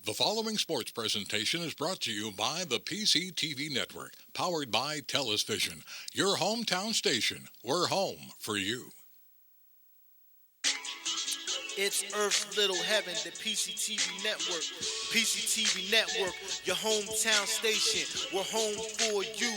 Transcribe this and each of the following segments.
The following sports presentation is brought to you by the PCTV Network, powered by TELUS Vision, your hometown station. We're home for you. It's Earth's Little Heaven, the PCTV Network. PCTV Network, your hometown station. We're home for you.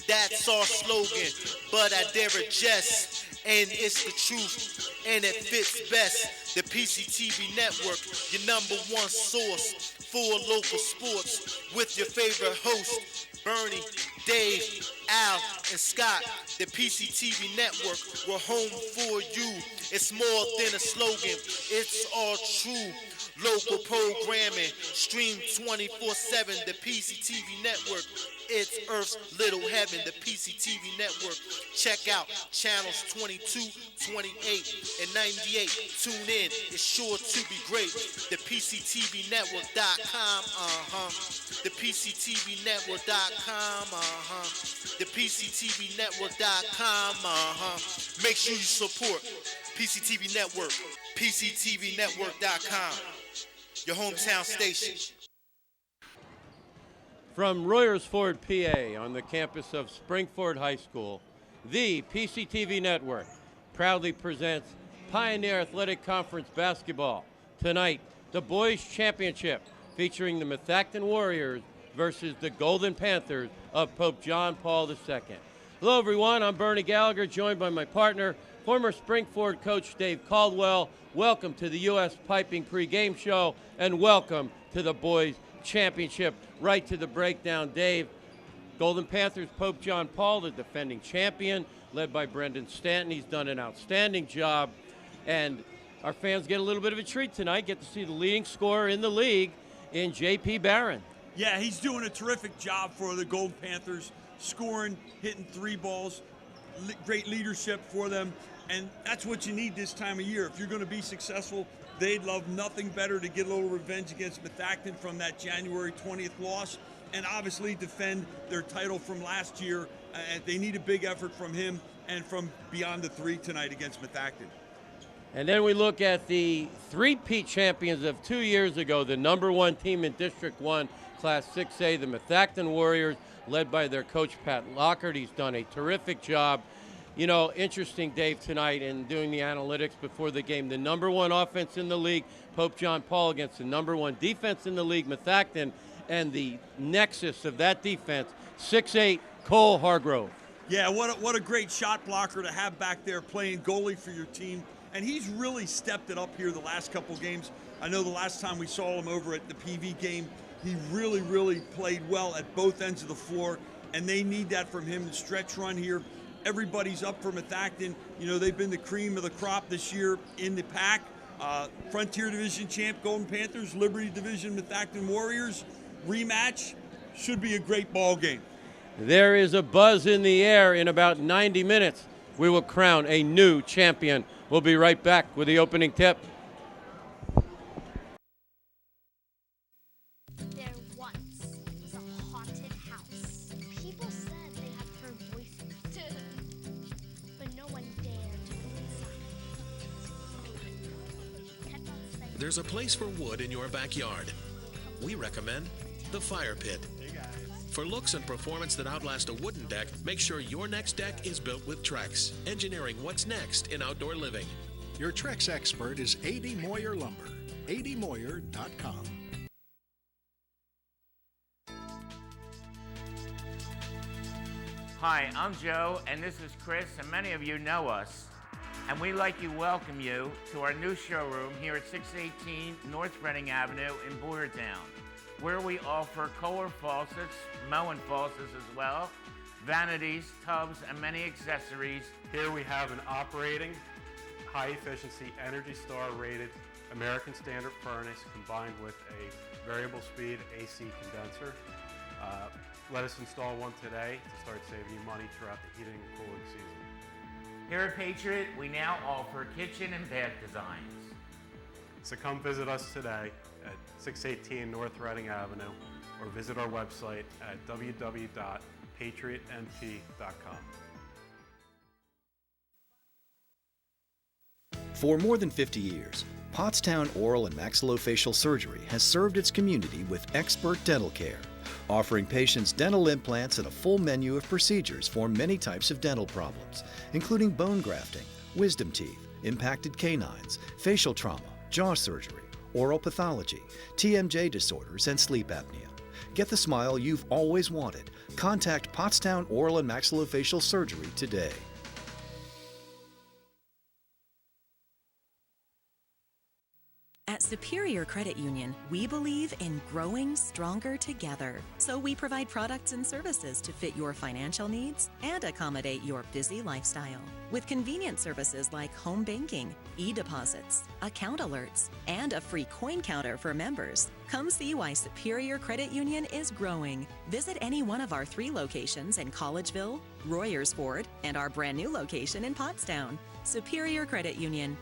That's our slogan, but I dare adjust. And it's the truth, and it fits best. The PCTV Network, your number one source for local sports, with your favorite hosts, Bernie, Dave, Al, and Scott. The PCTV Network, we're home for you. It's more than a slogan, it's all true. Local programming, stream 24/7, the PCTV Network. It's Earth's Little Heaven, the PCTV Network. Check out channels 22, 28, and 98. Tune in, it's sure to be great. The PCTVnetwork.com, The PCTVnetwork.com, The PCTVnetwork.com, Make sure you support PCTV Network, PCTVnetwork.com, your hometown station. From Royersford, PA, on the campus of Springford High School, the PCTV Network proudly presents Pioneer Athletic Conference basketball. Tonight, the boys' championship featuring the Methachton Warriors versus the Golden Panthers of Pope John Paul II. Hello, everyone. I'm Bernie Gallagher, joined by my partner, former Springford coach Dave Caldwell. Welcome to the U.S. Piping pregame show, and welcome to the boys' championship. Right to the breakdown, Dave. Golden Panthers, Pope John Paul, the defending champion, led by Brendan Stanton. He's done an outstanding job, and our fans get a little bit of a treat tonight, get to see the leading scorer in the league in J.P. Barron. Yeah, he's doing a terrific job for the Golden Panthers, scoring, hitting three balls, great leadership for them, and that's what you need this time of year. If you're going to be successful, they'd love nothing better to get a little revenge against Methachton from that January 20th loss, and obviously defend their title from last year. They need a big effort from him and from beyond the three tonight against Methachton. And then we look at the three-peat champions of 2 years ago, the number one team in District 1, Class 6A, the Methachton Warriors, led by their coach, Pat Lockhart. He's done a terrific job. You know, interesting, Dave, tonight in doing the analytics before the game. The number one offense in the league, Pope John Paul, against the number one defense in the league, Methachton, and the nexus of that defense, 6'8", Cole Hargrove. Yeah, what a great shot blocker to have back there playing goalie for your team. And he's really stepped it up here the last couple games. I know the last time we saw him over at the PV game, he really played well at both ends of the floor, and they need that from him. The stretch run here, everybody's up for Methachton. You know, they've been the cream of the crop this year in the pack. Frontier Division champ Golden Panthers, Liberty Division Methachton Warriors. Rematch should be a great ball game. There is a buzz in the air. In about 90 minutes, we will crown a new champion. We'll be right back with the opening tip. There once was a haunted house. People said they had heard voices, but no one dared to go inside. There's a place for wood in your backyard. We recommend the Fire Pit. For looks and performance that outlast a wooden deck, make sure your next deck is built with Trex, engineering what's next in outdoor living. Your Trex expert is A.D. Moyer Lumber, admoyer.com. Hi, I'm Joe, and this is Chris, and many of you know us. And we'd like to welcome you to our new showroom here at 618 North Reading Avenue in Boyertown, where we offer Kohler faucets, Moen faucets as well, vanities, tubs, and many accessories. Here we have an operating, high-efficiency, Energy Star rated American Standard furnace combined with a variable speed AC condenser. Let us install one today to start saving you money throughout the heating and cooling season. Here at Patriot, we now offer kitchen and bath designs. So come visit us today at 618 North Reading Avenue or visit our website at www.patriotmt.com. For more than 50 years, Pottstown Oral and Maxillofacial Surgery has served its community with expert dental care, offering patients dental implants and a full menu of procedures for many types of dental problems, including bone grafting, wisdom teeth, impacted canines, facial trauma, jaw surgery, oral pathology, TMJ disorders, and sleep apnea. Get the smile you've always wanted. Contact Pottstown Oral and Maxillofacial Surgery today. At Superior Credit Union, we believe in growing stronger together. So we provide products and services to fit your financial needs and accommodate your busy lifestyle. With convenient services like home banking, e-deposits, account alerts, and a free coin counter for members. Come see why Superior Credit Union is growing. Visit any one of our 3 locations in Collegeville, Royersford, and our brand new location in Pottstown. Superior Credit Union.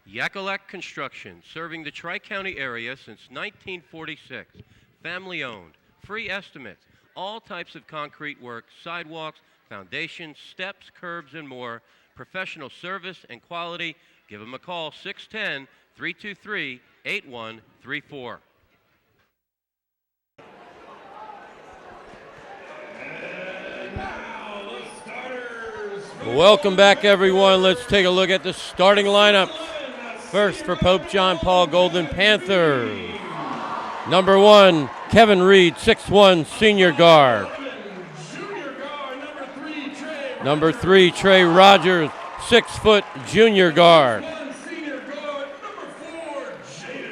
Yakalak Construction, serving the Tri-County area since 1946. Family owned, free estimates, all types of concrete work, sidewalks, foundations, steps, curbs, and more. Professional service and quality. Give them a call, 610-323-8134. Welcome back, everyone. Let's take a look at the starting lineup. First for Pope John Paul Golden Panthers. Number 1, Kevin Reed, 6'1", senior guard. Number 3, Trey Rogers, 6 foot, junior guard.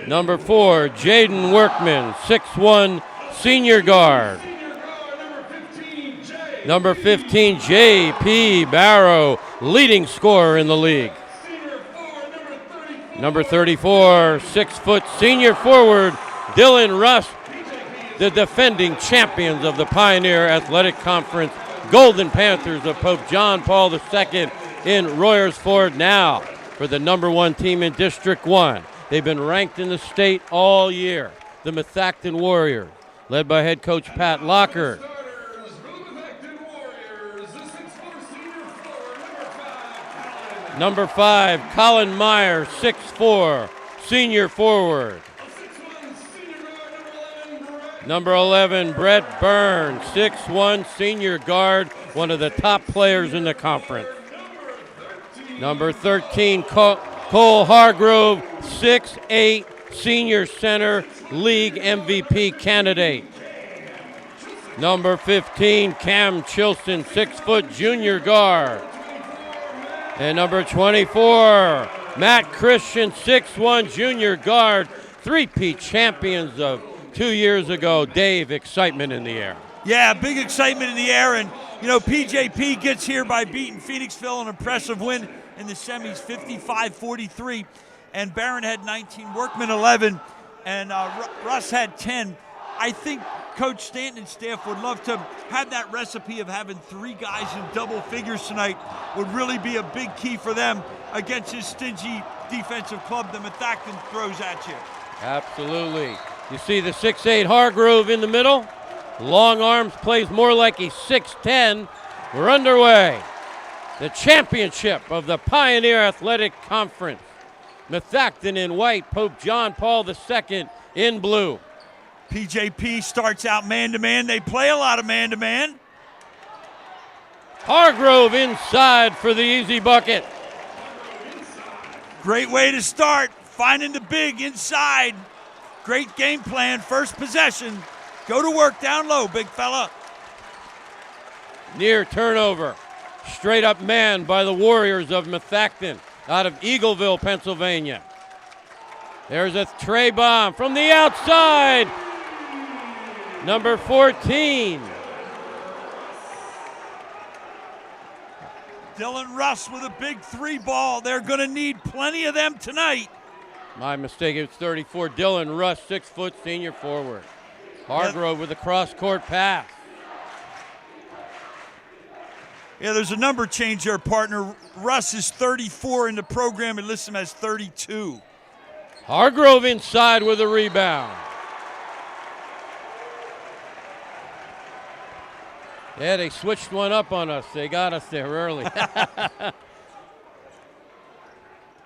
Number 4, Jaden Workman, 6'1", senior guard. Number 15, J.P. Barrow, leading scorer in the league. Number 34, 6 foot, senior forward, Dylan Russ, the defending champions of the Pioneer Athletic Conference, Golden Panthers of Pope John Paul II in Royersford now for the number 1 team in District 1. They've been ranked in the state all year, the Methachton Warriors, led by head coach Pat Locker. Number 5, Colin Meyer, 6'4", senior forward. Number 11, Brett Byrne, 6'1", senior guard, one of the top players in the conference. Number 13, Cole Hargrove, 6'8", senior center, league MVP candidate. Number 15, Cam Chilson, 6 foot, junior guard. And number 24, Matt Christian, 6'1", junior guard, three-peat champions of 2 years ago. Dave, excitement in the air. Yeah, big excitement in the air. And, you know, PJP gets here by beating Phoenixville, an impressive win in the semis, 55-43. And Barron had 19, Workman 11, and Russ had 10. I think Coach Stanton and staff would love to have that recipe of having 3 guys in double figures tonight. Would really be a big key for them against his stingy defensive club that Methachton throws at you. Absolutely. You see the 6'8" Hargrove in the middle. Long arms, plays more like he's 6'10". We're underway. The championship of the Pioneer Athletic Conference. Methachton in white, Pope John Paul II in blue. PJP starts out man-to-man. They play a lot of man-to-man. Hargrove inside for the easy bucket. Great way to start, finding the big inside. Great game plan, first possession. Go to work down low, big fella. Near turnover. Straight up man by the Warriors of Methachton out of Eagleville, Pennsylvania. There's a tray bomb from the outside. Number 14. Dylan Russ with a big 3 ball. They're going to need plenty of them tonight. My mistake, it's 34. Dylan Russ, 6 foot, senior forward. Hargrove with a cross-court pass. Yeah, there's a number change there, partner. Russ is 34 in the program and lists him as 32. Hargrove inside with a rebound. Yeah, they switched one up on us. They got us there early.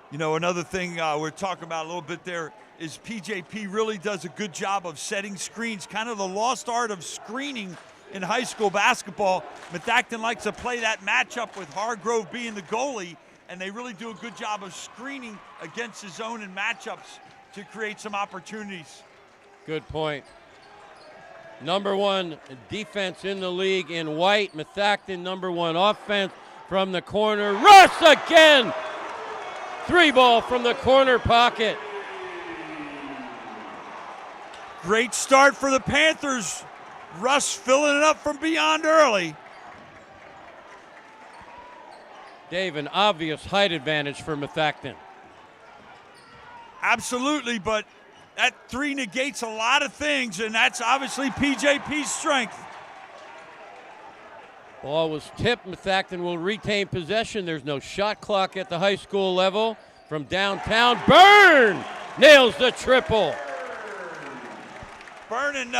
You know, another thing we're talking about a little bit there is PJP really does a good job of setting screens, kind of the lost art of screening in high school basketball. Methachton likes to play that matchup with Hargrove being the goalie, and they really do a good job of screening against his zone and matchups to create some opportunities. Good point. Number 1 defense in the league in white. Methachton, number 1 offense from the corner. Russ again! 3 ball from the corner pocket. Great start for the Panthers. Russ filling it up from beyond early. Dave, an obvious height advantage for Methachton. Absolutely, but that 3 negates a lot of things, and that's obviously PJP's strength. Ball was tipped. Methachton will retain possession. There's no shot clock at the high school level. From downtown, Byrne nails the triple. Byrne and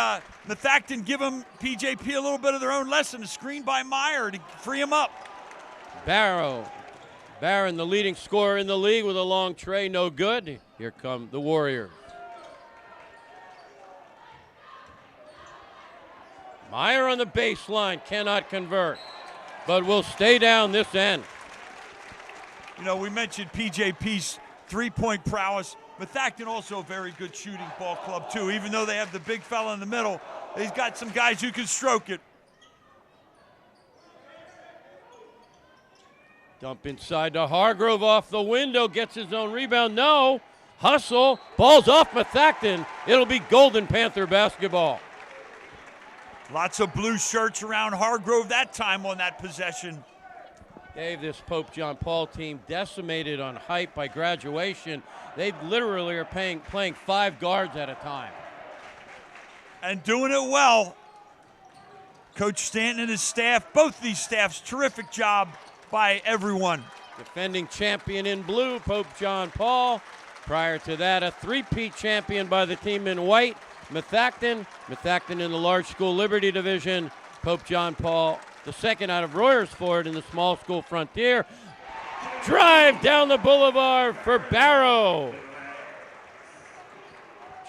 Methachton give him PJP a little bit of their own lesson. A screen by Meyer to free him up. Barron, the leading scorer in the league with a long tray, no good. Here come the Warriors. Meyer on the baseline, cannot convert, but will stay down this end. You know, we mentioned PJP's three-point prowess. Methachton also a very good shooting ball club, too. Even though they have the big fella in the middle, he's got some guys who can stroke it. Dump inside to Hargrove off the window, gets his own rebound. No, hustle, ball's off Methachton. It'll be Golden Panther basketball. Lots of blue shirts around Hargrove that time on that possession. Dave, this Pope John Paul team decimated on height by graduation. They literally are playing 5 guards at a time. And doing it well. Coach Stanton and his staff, both these staffs, terrific job by everyone. Defending champion in blue, Pope John Paul. Prior to that, a three-peat champion by the team in white, Methachton. Methachton in the large school Liberty division. Pope John Paul, the second out of Royersford in the small school Frontier. Drive down the boulevard for Barrow.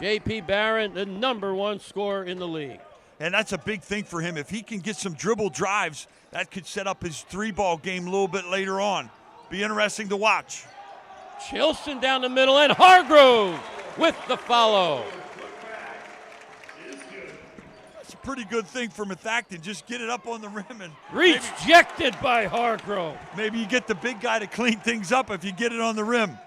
J.P. Barron, the number 1 scorer in the league. And that's a big thing for him. If he can get some dribble drives, that could set up his 3-ball game a little bit later on. Be interesting to watch. Chilson down the middle, and Hargrove with the follow. That's a pretty good thing for Methachton. Just get it up on the rim and rejected by Hargrove. Maybe you get the big guy to clean things up if you get it on the rim.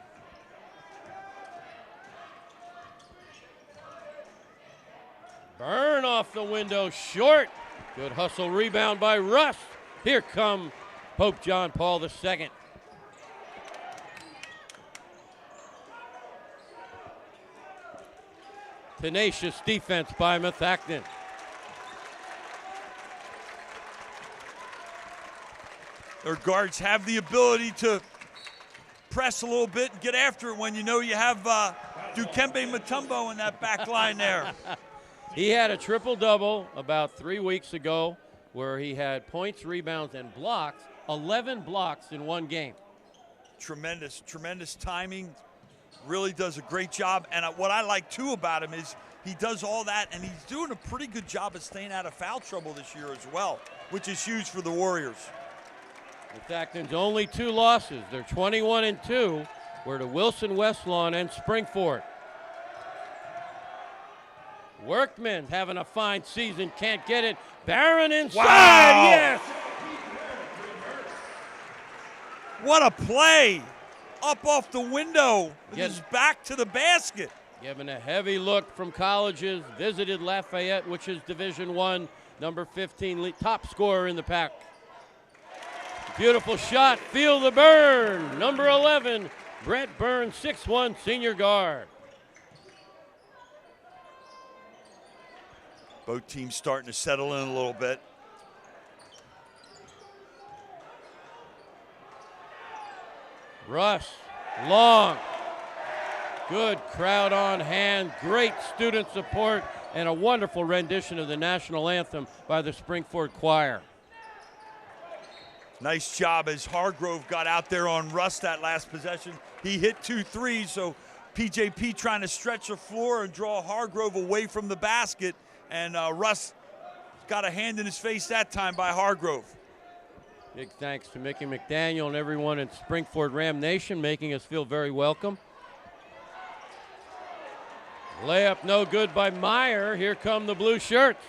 Burn off the window, short. Good hustle rebound by Russ. Here come Pope John Paul II. Tenacious defense by Methachton. Their guards have the ability to press a little bit and get after it when you know you have Dukembe Mutombo in that back line there. He had a triple-double about 3 weeks ago where he had points, rebounds, and blocks, 11 blocks in one game. Tremendous timing. Really does a great job. And what I like, too, about him is he does all that, and he's doing a pretty good job of staying out of foul trouble this year as well, which is huge for the Warriors. Methachton's only 2 losses. They're 21-2. We're to Wilson, Westlawn, and Springford. Workman having a fine season, can't get it. Barron inside, wow. Yes! What a play! Up off the window with his back to the basket. Given a heavy look from colleges, visited Lafayette, which is Division I, number 15, top scorer in the pack. Beautiful shot, feel the burn. Number 11, Brett Byrne, 6'1", senior guard. Both teams starting to settle in a little bit. Russ, long. Good crowd on hand, great student support, and a wonderful rendition of the national anthem by the Springford Choir. Nice job as Hargrove got out there on Russ that last possession. He hit 2 threes, so PJP trying to stretch the floor and draw Hargrove away from the basket, and Russ got a hand in his face that time by Hargrove. Big thanks to Mickey McDaniel and everyone in Springford Ram Nation making us feel very welcome. Layup no good by Meyer. Here come the blue shirts.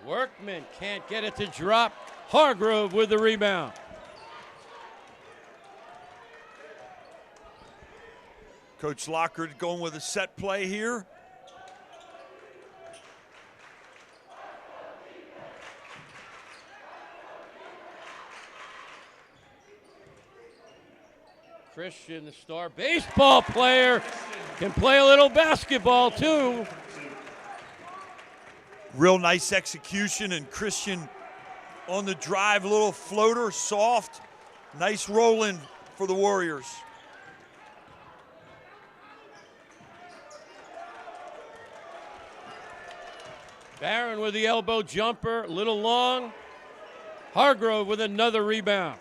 Workman can't get it to drop. Hargrove with the rebound. Coach Lockhart going with a set play here. Christian, the star baseball player, can play a little basketball too. Real nice execution, and Christian on the drive, a little floater, soft. Nice roll in for the Warriors. Barron with the elbow jumper, a little long. Hargrove with another rebound.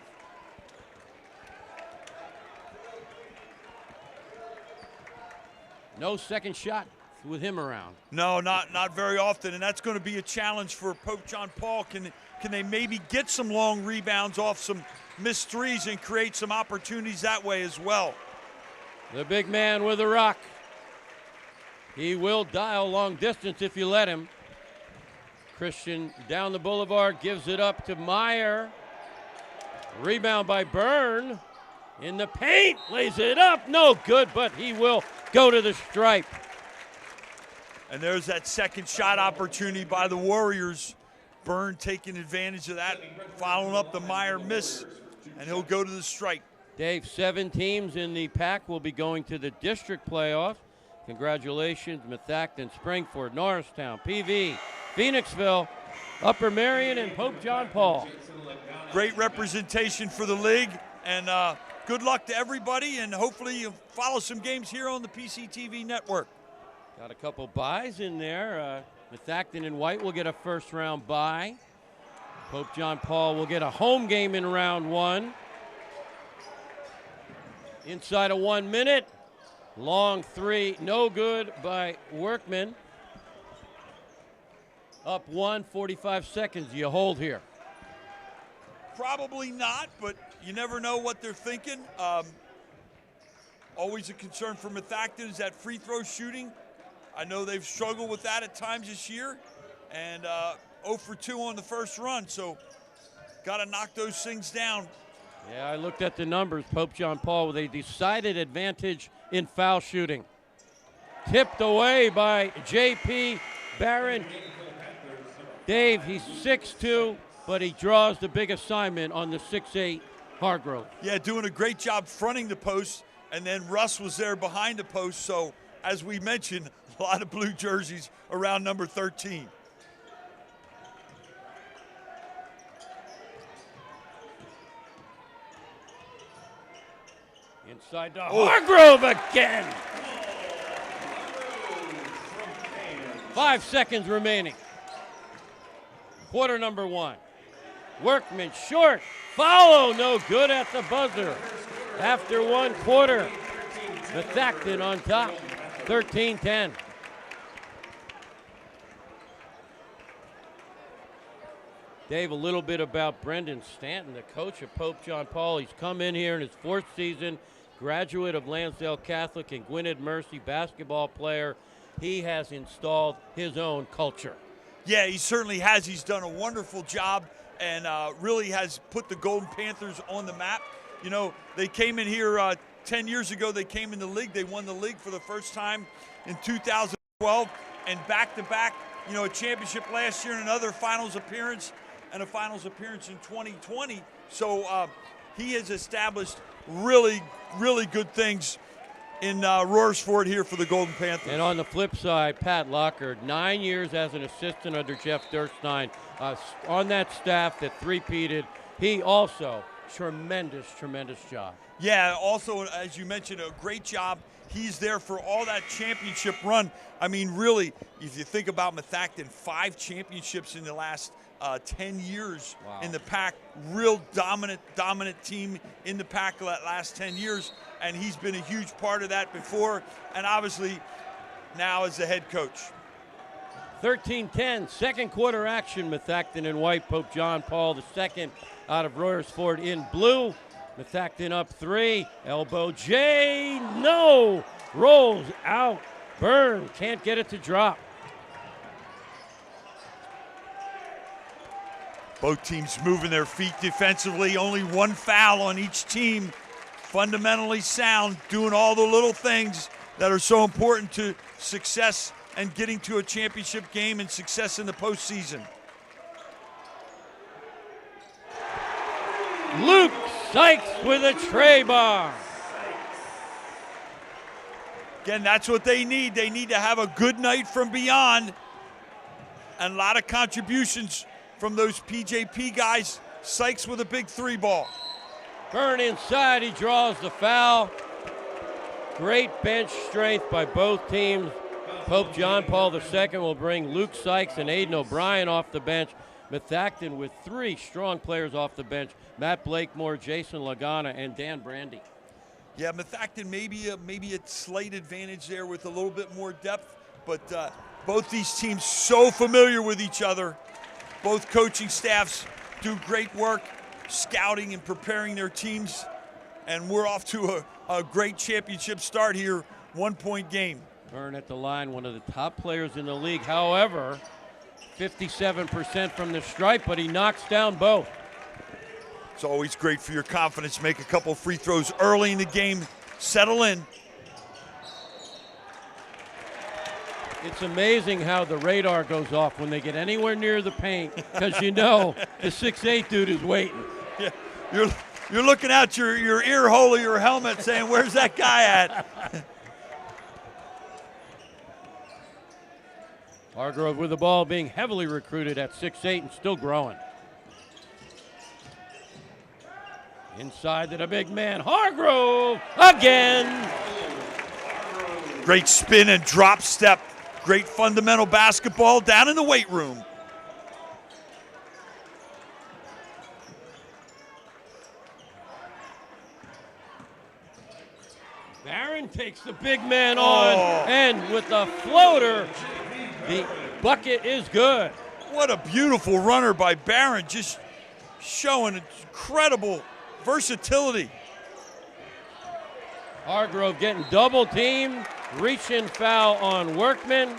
No second shot with him around. No, not very often, and that's going to be a challenge for Pope John Paul. Can they maybe get some long rebounds off some missed threes and create some opportunities that way as well? The big man with the rock. He will dial long distance if you let him. Christian down the boulevard, gives it up to Meyer. Rebound by Byrne. In the paint, lays it up. No good, but he will go to the stripe. And there's that second shot opportunity by the Warriors. Byrne taking advantage of that, following up the Meyer miss, and he'll go to the stripe. Dave, 7 teams in the pack will be going to the district playoff. Congratulations, Methachton, Springford, Norristown, PV, Phoenixville, Upper Marion, and Pope John Paul. Great representation for the league, and good luck to everybody, and hopefully you follow some games here on the PCTV network. Got a couple buys in there. Methachton and White will get a first-round bye. Pope John Paul will get a home game in round 1. Inside of 1 minute. Long three, no good by Workman. Up 1, 45 seconds. You hold here. Probably not, but you never know what they're thinking. Always a concern for Methachton is that free throw shooting. I know they've struggled with that at times this year, and 0 for 2 on the first run, so got to knock those things down. Yeah, I looked at the numbers. Pope John Paul with a decided advantage in foul shooting. Tipped away by J.P. Barron. Dave, he's 6'2", but he draws the big assignment on the 6'8" Hargrove. Yeah, doing a great job fronting the post, and then Russ was there behind the post, so as we mentioned, a lot of blue jerseys around number 13. Inside to Hargrove again. 5 seconds remaining. Quarter number 1. Workman short. Follow, no good at the buzzer. After 1 quarter, Methachton on top, 13-10. Dave, a little bit about Brendan Stanton, the coach of Pope John Paul. He's come in here in his 4th season, graduate of Lansdale Catholic and Gwynedd Mercy basketball player. He has installed his own culture. Yeah, he certainly has. He's done a wonderful job and really has put the Golden Panthers on the map. You know, they came in here 10 years ago. They came in the league. They won the league for the first time in 2012, and back-to-back, you know, a championship last year and another finals appearance and a finals appearance in 2020. So he has established really, really good things in Royersford here for the Golden Panthers. And on the flip side, Pat Lockhart, 9 years as an assistant under Jeff Durstein. On that staff that three-peated, he also tremendous, tremendous job. Yeah, also, as you mentioned, a great job. He's there for all that championship run. I mean, really, if you think about Methachton, 5 championships in the last 10 years in the pack. Real dominant team in the pack the last 10 years. And he's been a huge part of that before. And obviously, now as the head coach. 13-10, second quarter action. Methachton in white, Pope John Paul II out of Royersford in blue. Methachton up 3, elbow J, no, rolls out, Byrne can't get it to drop. Both teams moving their feet defensively, only 1 foul on each team. Fundamentally sound, doing all the little things that are so important to success and getting to a championship game and success in the postseason. Luke Sykes with a tray bar. Again, that's what they need. They need to have a good night from beyond. And a lot of contributions from those PJP guys. Sykes with a big 3-ball. Byrne inside, he draws the foul. Great bench strength by both teams. Pope John Paul II will bring Luke Sykes and Aiden O'Brien off the bench. Methachton with 3 strong players off the bench. Matt Blakemore, Jason Lagana, and Dan Brandy. Yeah, Methachton maybe a slight advantage there with a little bit more depth, but both these teams so familiar with each other. Both coaching staffs do great work scouting and preparing their teams, and we're off to a great championship start here, 1-point game. Byrne at the line, one of the top players in the league. However, 57% from the stripe, but he knocks down both. It's always great for your confidence. Make a couple free throws early in the game, settle in. It's amazing how the radar goes off when they get anywhere near the paint, because you know the 6'8" dude is waiting. Yeah, you're looking out your ear hole of your helmet saying, where's that guy at? Hargrove with the ball, being heavily recruited at 6'8" and still growing. Inside to the big man, Hargrove again. Great spin and drop step. Great fundamental basketball down in the weight room. Barron takes the big man on, and with the floater, the bucket is good. What a beautiful runner by Barron, just showing incredible versatility. Hargrove getting double teamed, reach-in foul on Workman.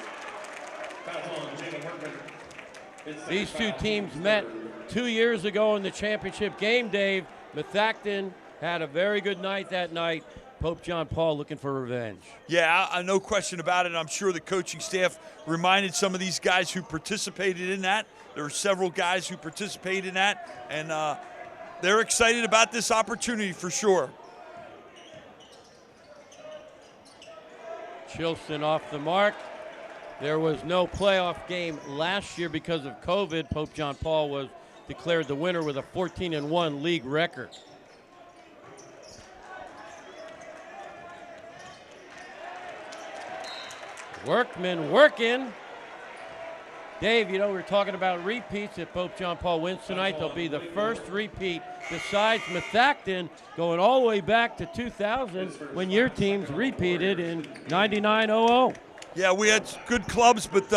These two teams met 2 years ago in the championship game, Dave. Methachton had a very good night that night. Pope John Paul looking for revenge. Yeah, no question about it. I'm sure the coaching staff reminded some of these guys who participated in that. There were several guys who participated in that, and they're excited about this opportunity for sure. Chilson off the mark. There was no playoff game last year because of COVID. Pope John Paul was declared the winner with a 14-1 league record. Workman working. Dave, you know, we're talking about repeats. If Pope John Paul wins tonight, they'll be the first repeat besides Methachton, going all the way back to 2000 when your teams repeated in 99-00. Yeah, we had good clubs, but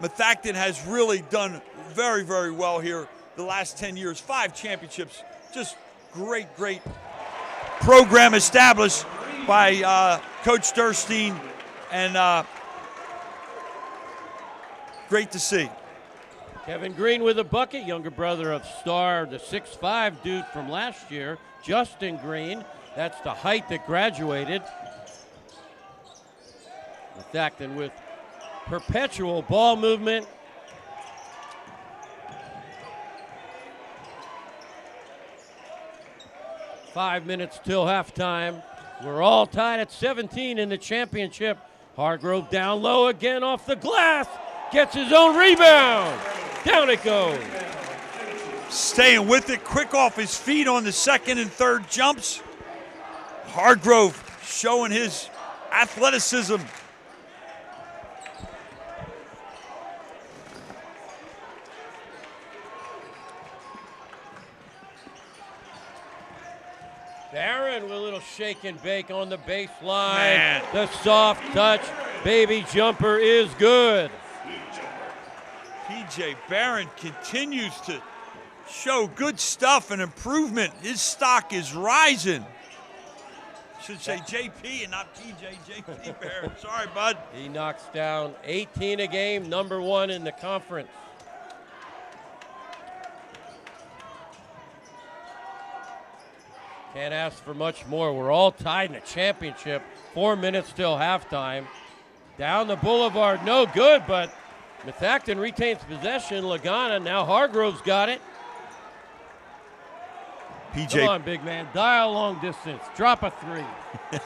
Methachton has really done very, very well here the last 10 years. 5 championships, just great program established by Coach Durstein, and great to see. Kevin Green with a bucket, younger brother of Star, the 6'5" dude from last year, Justin Green. That's the height that graduated. Methachton with perpetual ball movement. Five minutes till halftime. We're all tied at 17 in the championship. Hargrove down low again off the glass. Gets his own rebound. Down it goes. staying with it, quick off his feet on the second and third jumps. Hargrove showing his athleticism. Barron with a little shake and bake on the baseline. The soft touch baby jumper is good. PJ Barron continues to show good stuff and improvement. His stock is rising. Should say JP and not PJ, JP Barron. Sorry, bud. He knocks down 18 a game, number 1 in the conference. Can't ask for much more. We're all tied in a championship. 4 minutes till halftime. Down the boulevard, no good, but Methachton retains possession. Lagana, now Hargrove's got it. PJ. Come on, big man. Dial long distance. Drop a 3.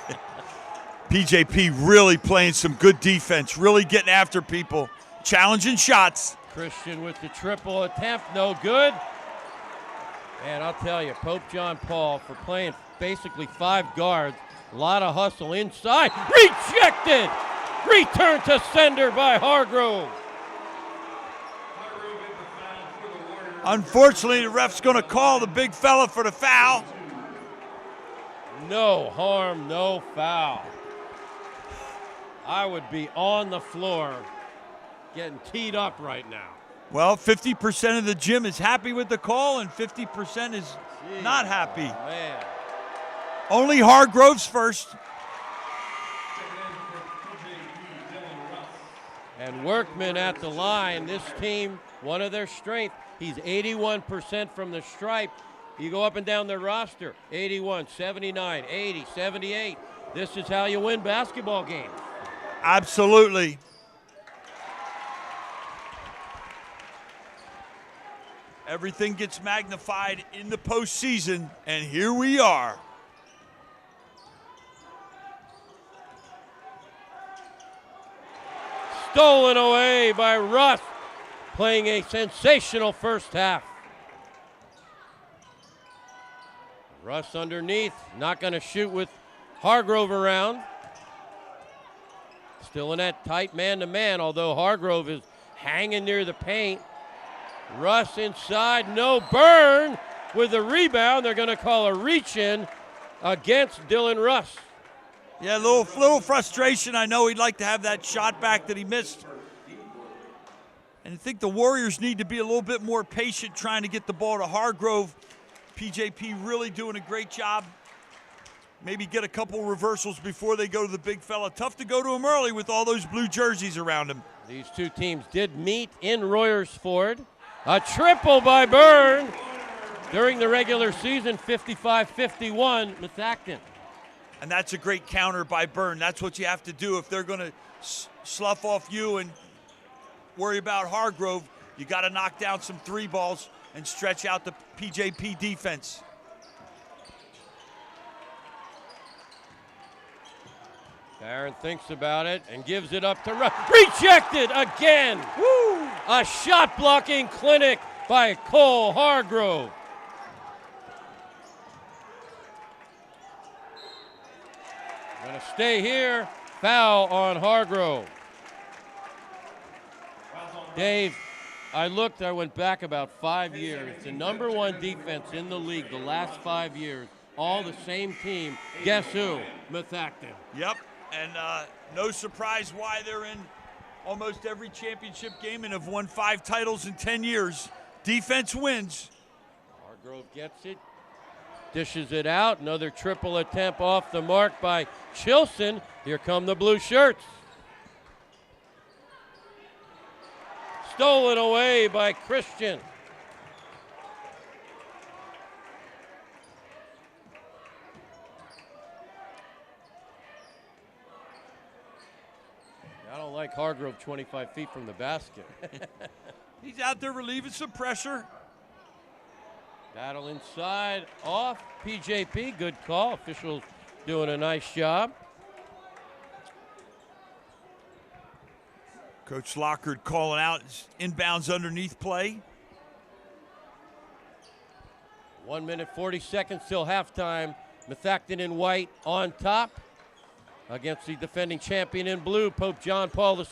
PJP really playing some good defense, really getting after people, challenging shots. Christian with the triple attempt, no good. And I'll tell you, Pope John Paul for playing basically 5 guards, a lot of hustle inside. Rejected! Return to sender by Hargrove. Unfortunately, the ref's going to call the big fella for the foul. No harm, no foul. I would be on the floor getting teed up right now. Well, 50% of the gym is happy with the call and 50% is not happy. Man. Only Hargrove's first. And Workman at the line. This team, one of their strengths, he's 81% from the stripe. You go up and down their roster, 81, 79, 80, 78. This is how you win basketball games. Absolutely. Everything gets magnified in the postseason, and here we are. Stolen away by Russ, playing a sensational first half. Russ underneath, not going to shoot with Hargrove around. Still in that tight man-to-man, although Hargrove is hanging near the paint. Russ inside, no burn with the rebound. They're going to call a reach-in against Dylan Russ. Yeah, a little frustration. I know he'd like to have that shot back that he missed. And I think the Warriors need to be a little bit more patient trying to get the ball to Hargrove. PJP really doing a great job. Maybe get a couple reversals before they go to the big fella. Tough to go to him early with all those blue jerseys around him. These two teams did meet in Royersford. A triple by Byrne during the regular season, 55-51, Methachton. And that's a great counter by Byrne. That's what you have to do if they're going to slough off you and worry about Hargrove. You got to knock down some 3 balls and stretch out the PJP defense. Barron thinks about it and gives it up to Russ. Rejected again. Woo! A shot blocking clinic by Cole Hargrove. Gonna stay here. Foul on Hargrove. Dave, I went back about 5 years. The number 1 defense in the league the last 5 years, all the same team. Guess who? Methachton. Yep. And no surprise why they're in almost every championship game and have won 5 titles in 10 years. Defense wins. Hargrove gets it, dishes it out. Another triple attempt off the mark by Chilson. Here come the blue shirts. Stolen away by Christian. I don't like Hargrove 25 feet from the basket. He's out there relieving some pressure. Battle inside, off. PJP, good call. Officials doing a nice job. Coach Lockard calling out inbounds underneath play. 1 minute, 40 seconds till halftime. Methachton in white on top against the defending champion in blue, Pope John Paul II.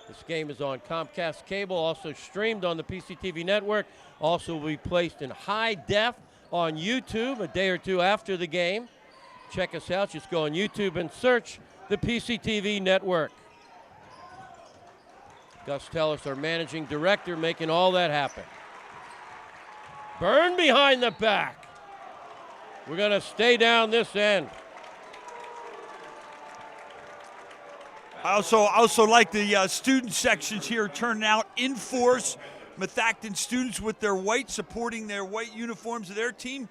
This game is on Comcast Cable, also streamed on the PCTV network. Also will be placed in high def on YouTube a day or two after the game. Check us out. Just go on YouTube and search the PCTV network. Gus Tellis, our managing director, making all that happen. Burn behind the back. We're going to stay down this end. I also like the student sections here turning out in force. Methachton students with their white, supporting their white uniforms of their team,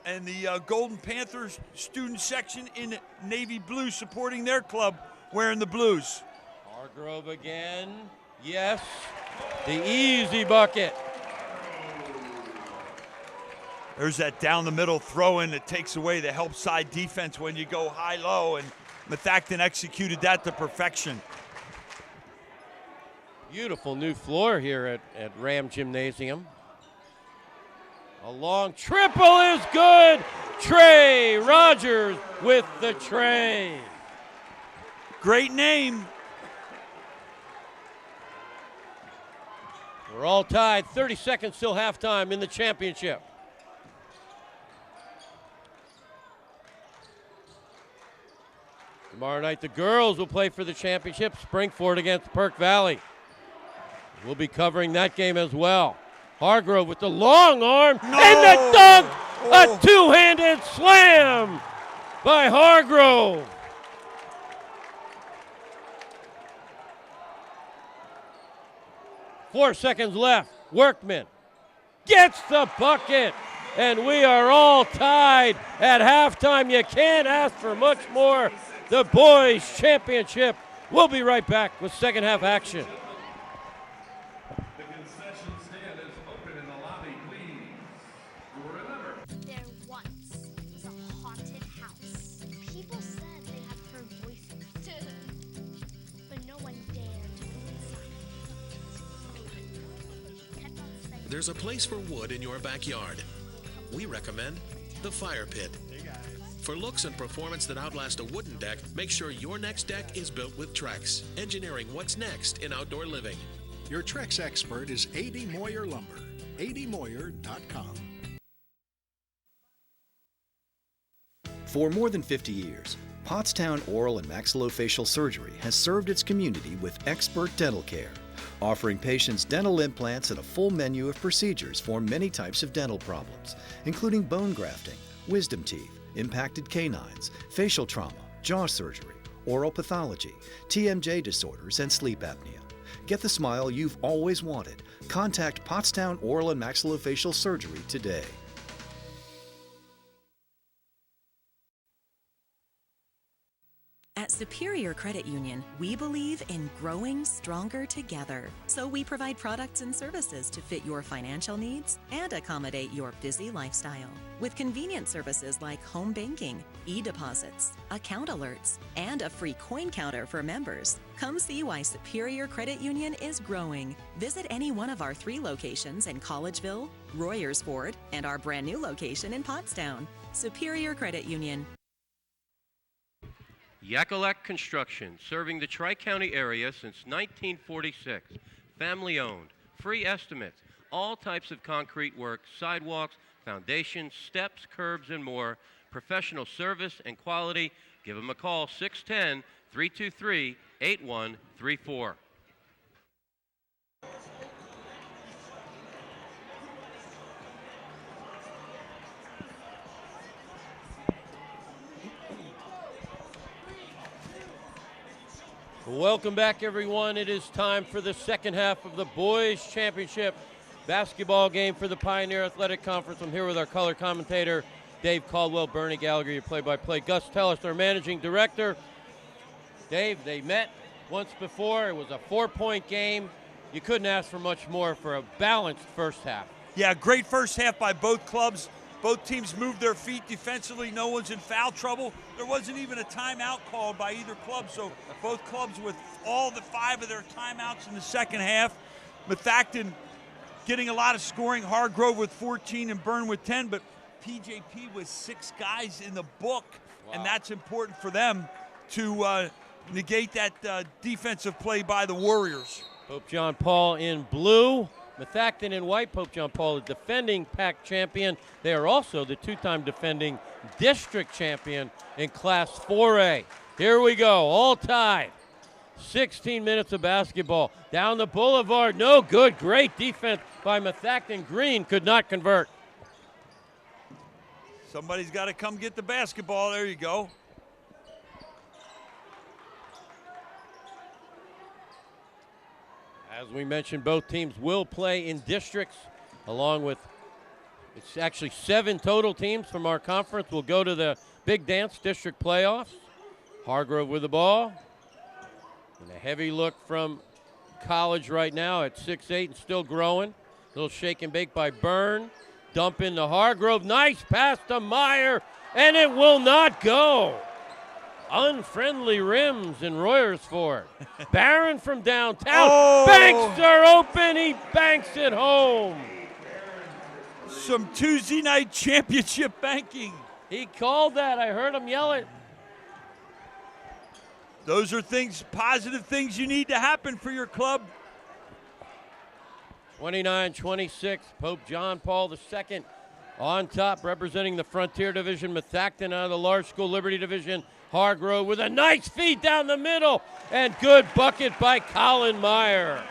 and the Golden Panthers student section in navy blue supporting their club wearing the blues. Hargrove again. Yes. The easy bucket. There's that down the middle throw in that takes away the help side defense when you go high-low, and Methachton executed that to perfection. Beautiful new floor here at Ram Gymnasium. A long triple is good. Trey Rogers with the tray. Great name. We're all tied. 30 seconds till halftime in the championship. Tomorrow night, the girls will play for the championship. Springford against Perk Valley. We'll be covering that game as well. Hargrove with the long arm and the dunk! A two-handed slam by Hargrove. Four seconds left. Workman gets the bucket, and we are all tied at halftime. You can't ask for much more. The boys' championship. We'll be right back with second half action. The concession stand is open in the lobby, please. Remember, There once was a haunted house. People said they had heard voices, but no one dared to go inside. Kept on saying, There's a place for wood in your backyard. We recommend the Fire Pit. For looks and performance that outlast a wooden deck, make sure your next deck is built with Trex, engineering what's next in outdoor living. Your Trex expert is A.D. Moyer Lumber. admoyer.com. For more than 50 years, Pottstown Oral and Maxillofacial Surgery has served its community with expert dental care, offering patients dental implants and a full menu of procedures for many types of dental problems, including bone grafting, wisdom teeth, impacted canines, facial trauma, jaw surgery, oral pathology, TMJ disorders, and sleep apnea. Get the smile you've always wanted. Contact Pottstown Oral and Maxillofacial Surgery today. At Superior Credit Union, we believe in growing stronger together. So we provide products and services to fit your financial needs and accommodate your busy lifestyle. With convenient services like home banking, e-deposits, account alerts, and a free coin counter for members. Come see why Superior Credit Union is growing. Visit any one of our 3 locations in Collegeville, Royersford, and our brand new location in Pottstown. Superior Credit Union. Yakalak Construction, serving the Tri-County area since 1946. Family owned, free estimates, all types of concrete work, sidewalks, foundations, steps, curbs, and more. Professional service and quality. Give them a call, 610-323-8134. Welcome back, everyone. It is time for the second half of the boys' championship basketball game for the Pioneer Athletic Conference. I'm here with our color commentator, Dave Caldwell, Bernie Gallagher, your play-by-play. Gus Tellis, our managing director. Dave, they met once before. It was a 4-point game. You couldn't ask for much more for a balanced first half. Yeah, great first half by both clubs. Both teams moved their feet defensively. No one's in foul trouble. There wasn't even a timeout called by either club, so both clubs with all the 5 of their timeouts in the second half. Methachton getting a lot of scoring. Hargrove with 14 and Byrne with 10, but PJP with 6 guys in the book, and that's important for them to negate that defensive play by the Warriors. Pope John Paul in blue, Methachton in white. Pope John Paul, the defending PAC champion. They are also the 2-time defending district champion in Class 4A. Here we go, all tied. 16 minutes of basketball. Down the boulevard, no good. Great defense by Methachton. Green could not convert. Somebody's got to come get the basketball. There you go. As we mentioned, both teams will play in districts, along with, it's actually 7 total teams from our conference will go to the Big Dance District playoffs. Hargrove with the ball. And a heavy look from College right now at 6'8" and still growing. A little shake and bake by Byrne. Dump into Hargrove. Nice pass to Meyer, and it will not go. Unfriendly rims in Royersford. Barron from downtown. Banks are open. He banks it home. Some Tuesday night championship banking. He called that. I heard him yell it. Those are things, positive things you need to happen for your club. 29-26, Pope John Paul II on top, representing the Frontier Division. Methachton out of the Large School Liberty Division. Hargrove with a nice feed down the middle, and good bucket by Colin Meyer.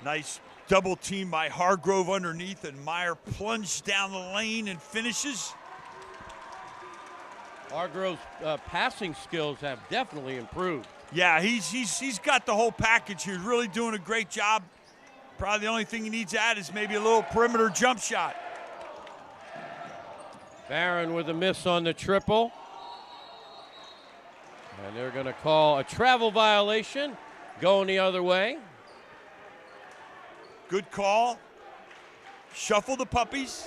Nice double team by Hargrove underneath, and Meyer plunged down the lane and finishes. Hargrove's passing skills have definitely improved. Yeah, he's got the whole package here. Really doing a great job. Probably the only thing he needs to add is maybe a little perimeter jump shot. Barron with a miss on the triple. And they're going to call a travel violation, going the other way. Good call. Shuffle the puppies.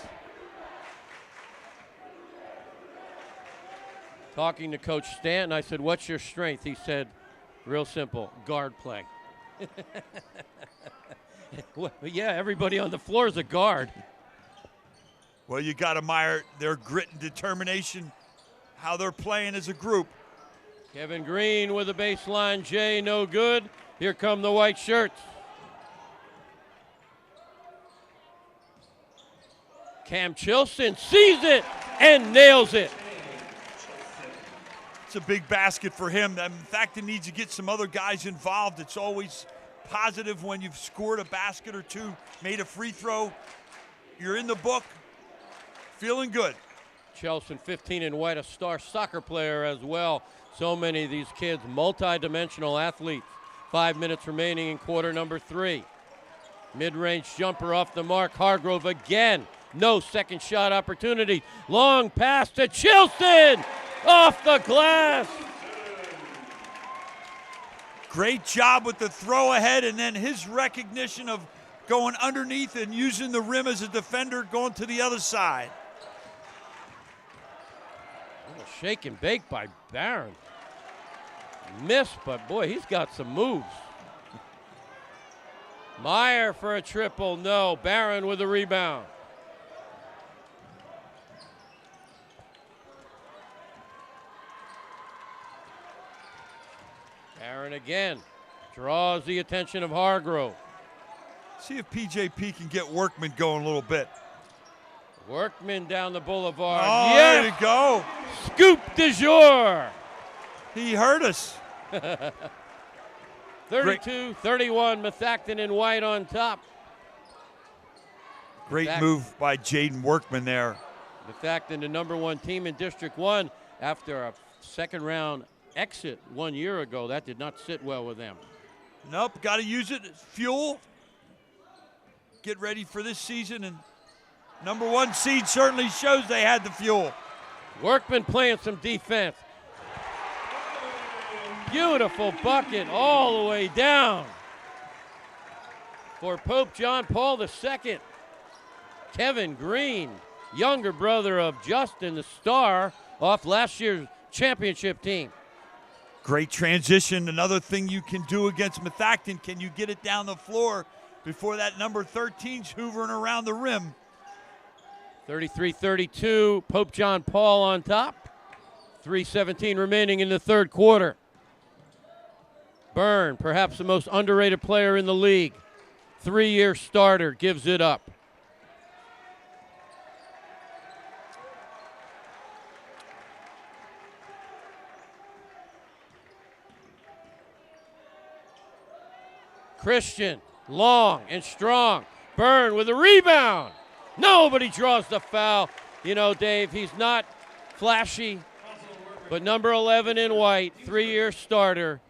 Talking to Coach Stanton, I said, what's your strength? He said, real simple, guard play. Well, yeah, everybody on the floor is a guard. Well, you got to admire their grit and determination, how they're playing as a group. Kevin Green with a baseline J, no good. Here come the white shirts. Cam Chilson sees it and nails it. It's a big basket for him. In fact, it needs to get some other guys involved. It's always positive when you've scored a basket or two, made a free throw. You're in the book, feeling good. Chilson, 15 in white, a star soccer player as well. So many of these kids, multi-dimensional athletes. 5 minutes remaining in quarter number 3. Mid-range jumper off the mark. Hargrove again. No second shot opportunity. Long pass to Chilson. Off the glass. Great job with the throw ahead, and then his recognition of going underneath and using the rim as a defender, going to the other side. Shake and bake by Barron. Missed, but boy, he's got some moves. Meyer for a triple, no. Barron with a rebound. Barron again draws the attention of Hargrove. See if PJP can get Workman going a little bit. Workman down the boulevard. Oh, yes! There you go. Scoop du jour. He hurt us. 32-31, Methachton in white on top. Great move by Jaden Workman there. Methachton, the #1 team in District 1 after a second round exit 1 year ago. That did not sit well with them. Nope, got to use it as fuel. Get ready for this season, and #1 seed certainly shows they had the fuel. Workman playing some defense. Beautiful bucket all the way down for Pope John Paul II. Kevin Green, younger brother of Justin, the star off last year's championship team. Great transition. Another thing you can do against Methachton, can you get it down the floor before that number 13's hoovering around the rim. 33-32, Pope John Paul on top. 3:17 remaining in the third quarter. Byrne, perhaps the most underrated player in the league. 3-year starter, gives it up. Christian, long and strong. Byrne with a rebound. Nobody draws the foul. You know, Dave, he's not flashy, but number 11 in white, 3-year starter,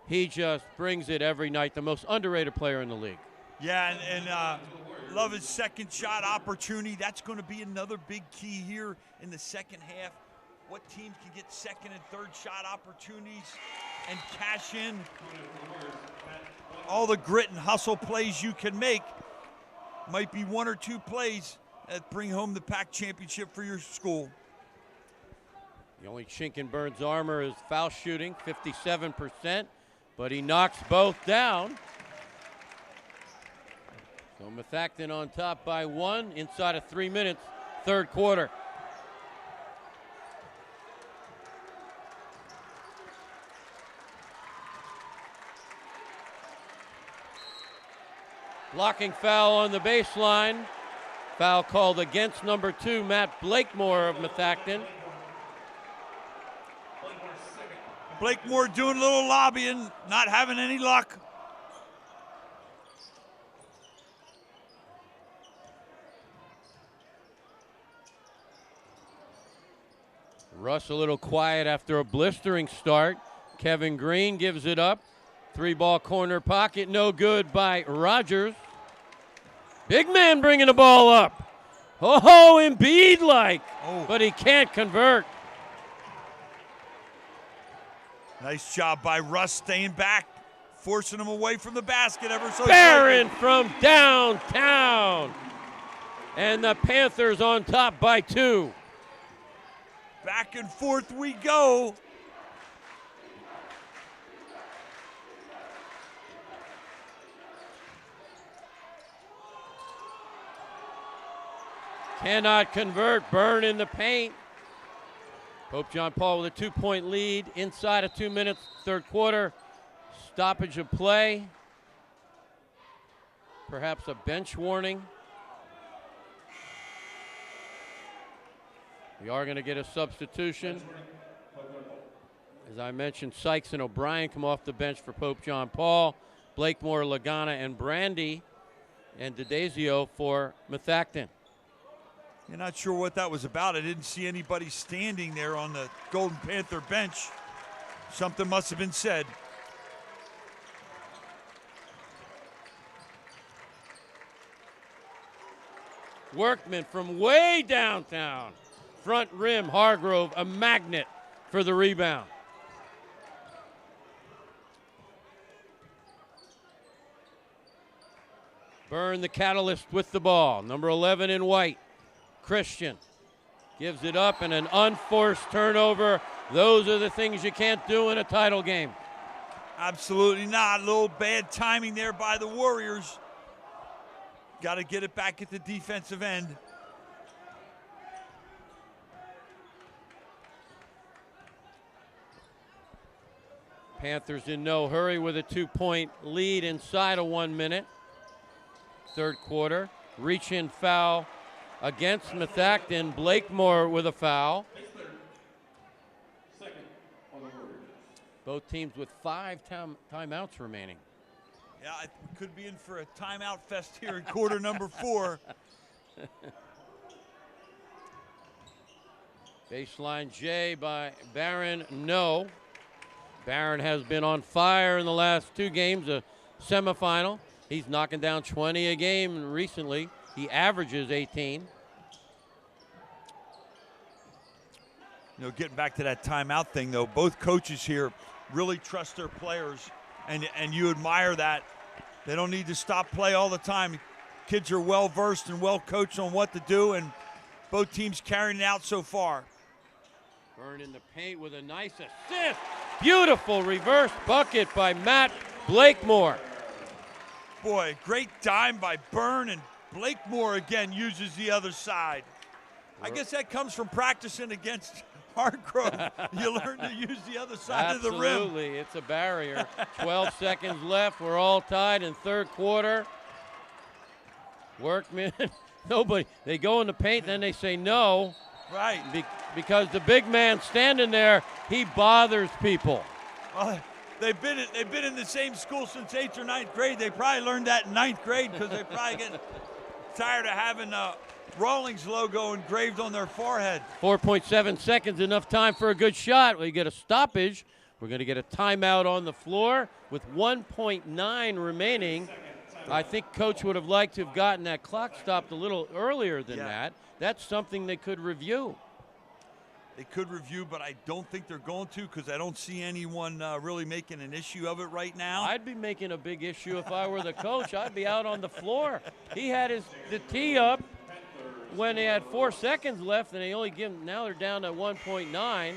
he just brings it every night. The most underrated player in the league. Yeah, and love his second shot opportunity. That's going to be another big key here in the second half. What teams can get second and third shot opportunities and cash in all the grit and hustle plays you can make. Might be one or two plays that bring home the PAC championship for your school. The only chink in Byrne's armor is foul shooting, 57%, but he knocks both down. So Methachton on top by 1 inside of 3 minutes, third quarter. Blocking foul on the baseline. Foul called against number 2, Matt Blakemore of Methachton. Blakemore doing a little lobbying, not having any luck. Russ a little quiet after a blistering start. Kevin Green gives it up. 3-ball corner pocket, no good by Rogers. Big man bringing the ball up. Oh, Embiid-like, but he can't convert. Nice job by Russ staying back, forcing him away from the basket ever so Barron from downtown. And the Panthers on top by 2. Back and forth we go. Cannot convert. Byrne in the paint. Pope John Paul with a 2-point lead inside of 2 minutes, third quarter. Stoppage of play. Perhaps a bench warning. We are going to get a substitution. As I mentioned, Sykes and O'Brien come off the bench for Pope John Paul. Blakemore, Lagana, and Brandy, and DeDazio for Methachton. You're not sure what that was about. I didn't see anybody standing there on the Golden Panther bench. Something must have been said. Workman from way downtown. Front rim, Hargrove, a magnet for the rebound. Byrne, the catalyst with the ball. Number 11 in white. Christian gives it up, and an unforced turnover. Those are the things you can't do in a title game. Absolutely not. A little bad timing there by the Warriors. Got to get it back at the defensive end. Panthers in no hurry with a 2-point lead inside of 1 minute. Third quarter. Reach-in foul against Methachton. Blakemore with a foul. Both teams with 5 timeouts remaining. Yeah, it could be in for a timeout fest here in quarter number 4. Baseline J by Barron, no. Barron has been on fire in the last 2 games, a semifinal. He's knocking down 20 a game recently. He averages 18. You know, getting back to that timeout thing, though, both coaches here really trust their players, and you admire that. They don't need to stop play all the time. Kids are well-versed and well-coached on what to do, and both teams carrying it out so far. Byrne in the paint with a nice assist. Beautiful reverse bucket by Matt Blakemore. Boy, great dime by Byrne, and Blakemore again uses the other side. I guess that comes from practicing against Hargrove. You learn to use the other side of the rim. Absolutely, it's a barrier. 12 seconds left. We're all tied in third quarter. Workman, nobody. They go in the paint, then they say no. Right. Because the big man standing there, he bothers people. They've been in the same school since 8th or 9th grade. They probably learned that in 9th grade because they probably get tired of having Rawlings logo engraved on their forehead. 4.7 seconds, enough time for a good shot. We get a stoppage. We're going to get a timeout on the floor with 1.9 remaining. I think Coach would have liked to have gotten that clock stopped a little earlier than that. That's something they could review. They could review, but I don't think they're going to because I don't see anyone really making an issue of it right now. I'd be making a big issue if I were the coach. I'd be out on the floor. He had the tee up when they had 4 seconds left, and they only give them, now they're down to 1.9.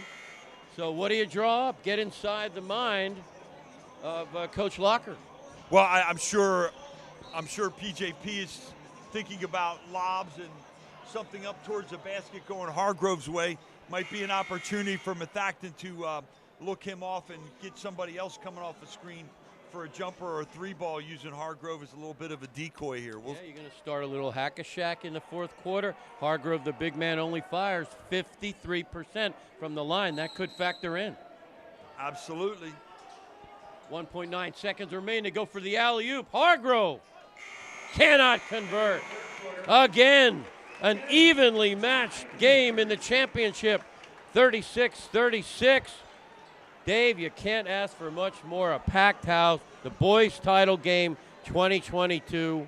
So what do you draw up? Get inside the mind of Coach Locker. Well, I'm sure PJP is thinking about lobs and something up towards the basket going Hargrove's way. Might be an opportunity for Methachton to look him off and get somebody else coming off the screen for a jumper or a three ball using Hargrove as a little bit of a decoy here. Yeah, you're going to start a little hack-a-shack in the fourth quarter. Hargrove, the big man, only fires 53% from the line. That could factor in. Absolutely. 1.9 seconds remain to go for the alley-oop. Hargrove cannot convert. Again, an evenly matched game in the championship, 36-36. Dave, you can't ask for much more. A packed house, the boys' title game 2022.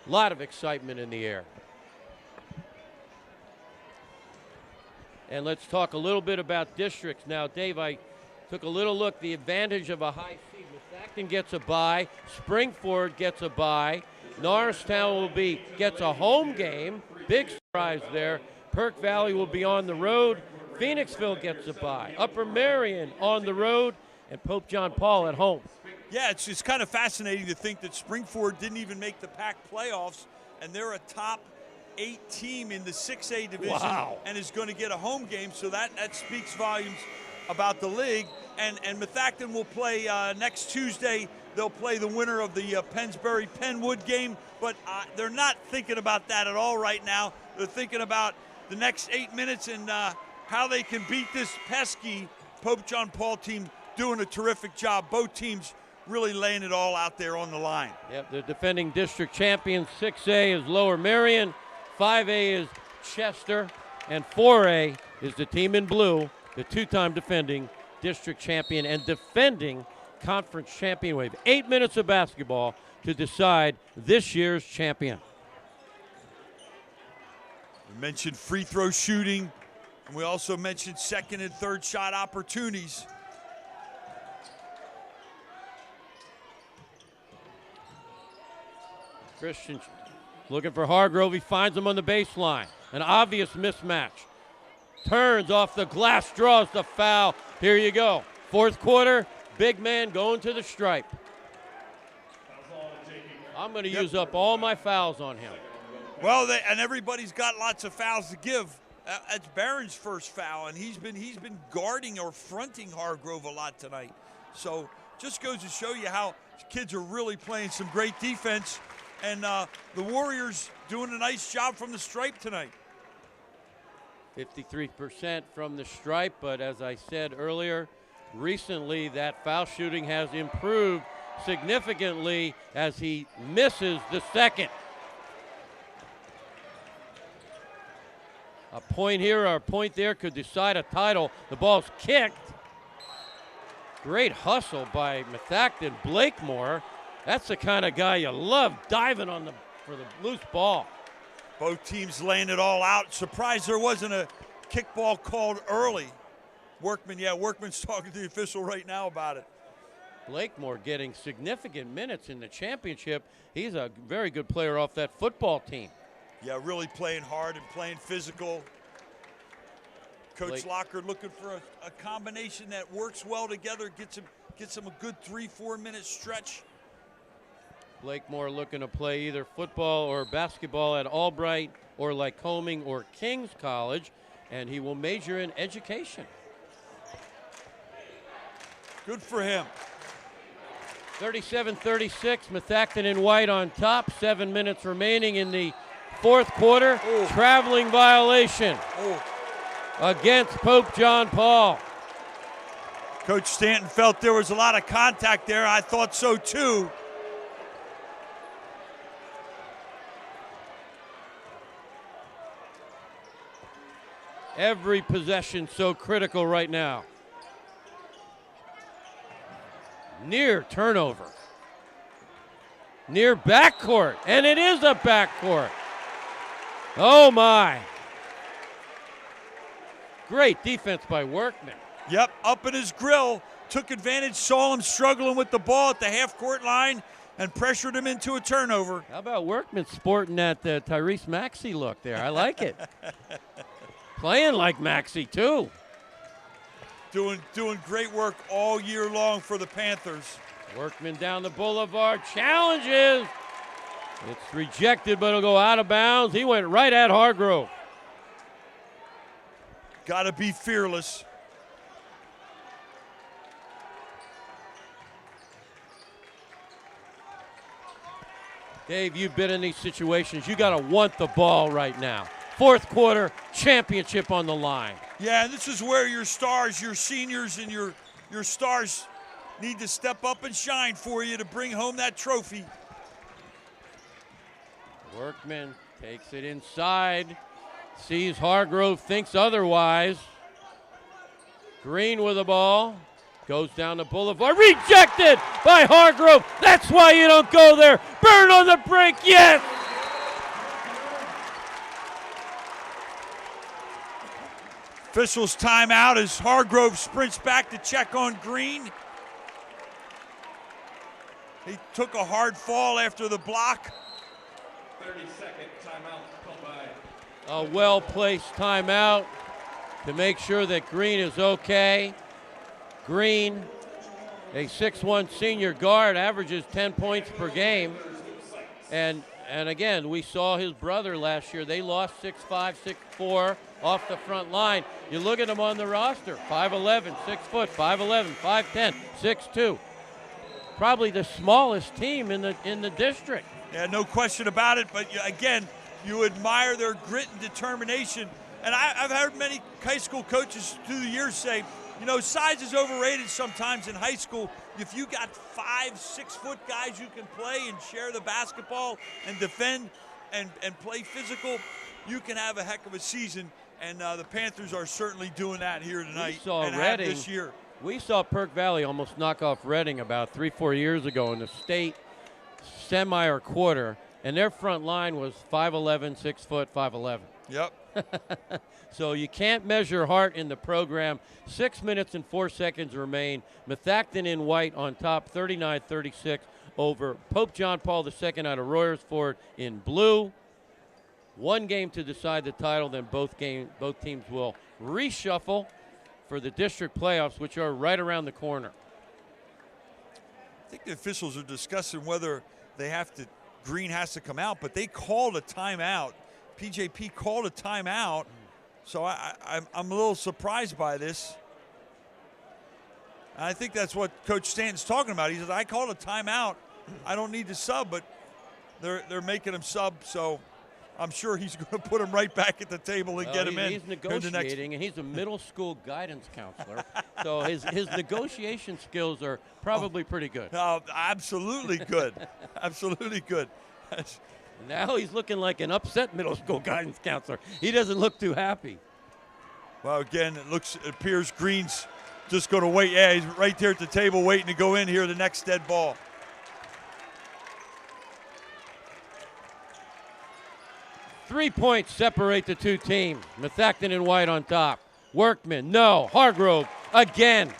A lot of excitement in the air. And let's talk a little bit about districts now. Dave, I took a little look. The advantage of a high seed. Methachton gets a bye. Springford gets a bye. Norristown gets a home game. Big surprise there. Perk Valley will be on the road. Phoenixville gets a bye. Upper Marion on the road, and Pope John Paul at home. Yeah, it's kind of fascinating to think that Springford didn't even make the PAC playoffs, and they're a top 8 team in the 6A division and is going to get a home game. So that speaks volumes about the league. And Methachton will play next Tuesday. They'll play the winner of the Pennsbury-Penwood game, but they're not thinking about that at all right now. They're thinking about the next 8 minutes and how they can beat this pesky Pope John Paul team, doing a terrific job. Both teams really laying it all out there on the line. Yep, the defending district champions. 6A is Lower Marion, 5A is Chester, and 4A is the team in blue, the two-time defending district champion and defending conference champion. We have 8 minutes of basketball to decide this year's champion. We mentioned free throw shooting, and we also mentioned second and third shot opportunities. Christian looking for Hargrove. He finds him on the baseline. An obvious mismatch. Turns off the glass, draws the foul. Here you go. Fourth quarter, big man going to the stripe. I'm going to use up all my fouls on him. Well, and everybody's got lots of fouls to give. That's Barron's first foul, and he's been guarding or fronting Hargrove a lot tonight. So just goes to show you how kids are really playing some great defense, and the Warriors doing a nice job from the stripe tonight. 53% from the stripe, but as I said earlier, recently that foul shooting has improved significantly as he misses the second. A point here or a point there could decide a title. The ball's kicked. Great hustle by Methachton. Blakemore, that's the kind of guy you love, diving for the loose ball. Both teams laying it all out. Surprised there wasn't a kickball called early. Workman's talking to the official right now about it. Blakemore getting significant minutes in the championship. He's a very good player off that football team. Yeah, really playing hard and playing physical. Coach Locker looking for a combination that works well together, gets him a good 3-4 minute stretch. Blakemore looking to play either football or basketball at Albright or Lycoming or King's College, and he will major in education. Good for him. 37-36, Methachton in white on top. 7 minutes remaining in the fourth quarter. Traveling violation against Pope John Paul. Coach Stanton felt there was a lot of contact there. I thought so too. Every possession so critical right now. Near turnover. Near backcourt, and it is a backcourt. Oh my. Great defense by Workman. Yep, up in his grill, took advantage, saw him struggling with the ball at the half-court line, and pressured him into a turnover. How about Workman sporting that Tyrese Maxey look there? I like it. Playing like Maxey, too. Doing great work all year long for the Panthers. Workman down the boulevard, challenges. It's rejected, but it'll go out of bounds. He went right at Hargrove. Got to be fearless. Dave, you've been in these situations. You got to want the ball right now. Fourth quarter, championship on the line. Yeah, and this is where your stars, your seniors, and your stars need to step up and shine for you to bring home that trophy. Workman takes it inside, sees Hargrove, thinks otherwise. Green with the ball, goes down the boulevard, rejected by Hargrove. That's why you don't go there. Burn on the brink, yes! Officials timeout as Hargrove sprints back to check on Green. He took a hard fall after the block. 30-second timeout called by. A well-placed timeout to make sure that Green is okay. Green, a 6'1" senior guard, averages 10 points per game. And again, we saw his brother last year. They lost 6'5", 6'4", off the front line. You look at him on the roster, 5'11", 6 foot, 5'11", 5'10", 6'2". Probably the smallest team in the district. Yeah, no question about it. But again, you admire their grit and determination. And I've heard many high school coaches through the years say, you know, size is overrated sometimes in high school. If you got 5, 6 foot guys you can play and share the basketball and defend and play physical, you can have a heck of a season. And the Panthers are certainly doing that here tonight. We saw and Reading have this year. We saw Perk Valley almost knock off Reading about 3-4 years ago in the state semi or quarter, and their front line was 5'11", 6 foot, 5'11". Yep. So you can't measure heart in the program. 6 minutes and 4 seconds remain. Methachton in white on top, 39-36 over Pope John Paul II out of Royersford in blue. One game to decide the title, then both teams will reshuffle for the district playoffs, which are right around the corner. I think the officials are discussing whether Green has to come out, but they called a timeout. PJP called a timeout, so I'm a little surprised by this. And I think that's what Coach Stanton's talking about. He says, I called a timeout. I don't need to sub, but they're making him sub, so I'm sure he's going to put him right back at the table and get him in. He's negotiating, and he's a middle school guidance counselor, so his negotiation skills are probably pretty good. Oh, absolutely good. Absolutely good. Now he's looking like an upset middle school guidance counselor. He doesn't look too happy. Well, again, it appears Green's just going to wait. Yeah, he's right there at the table waiting to go in here, the next dead ball. Three points separate the two teams. Methachton in white on top. Workman, no. Hargrove again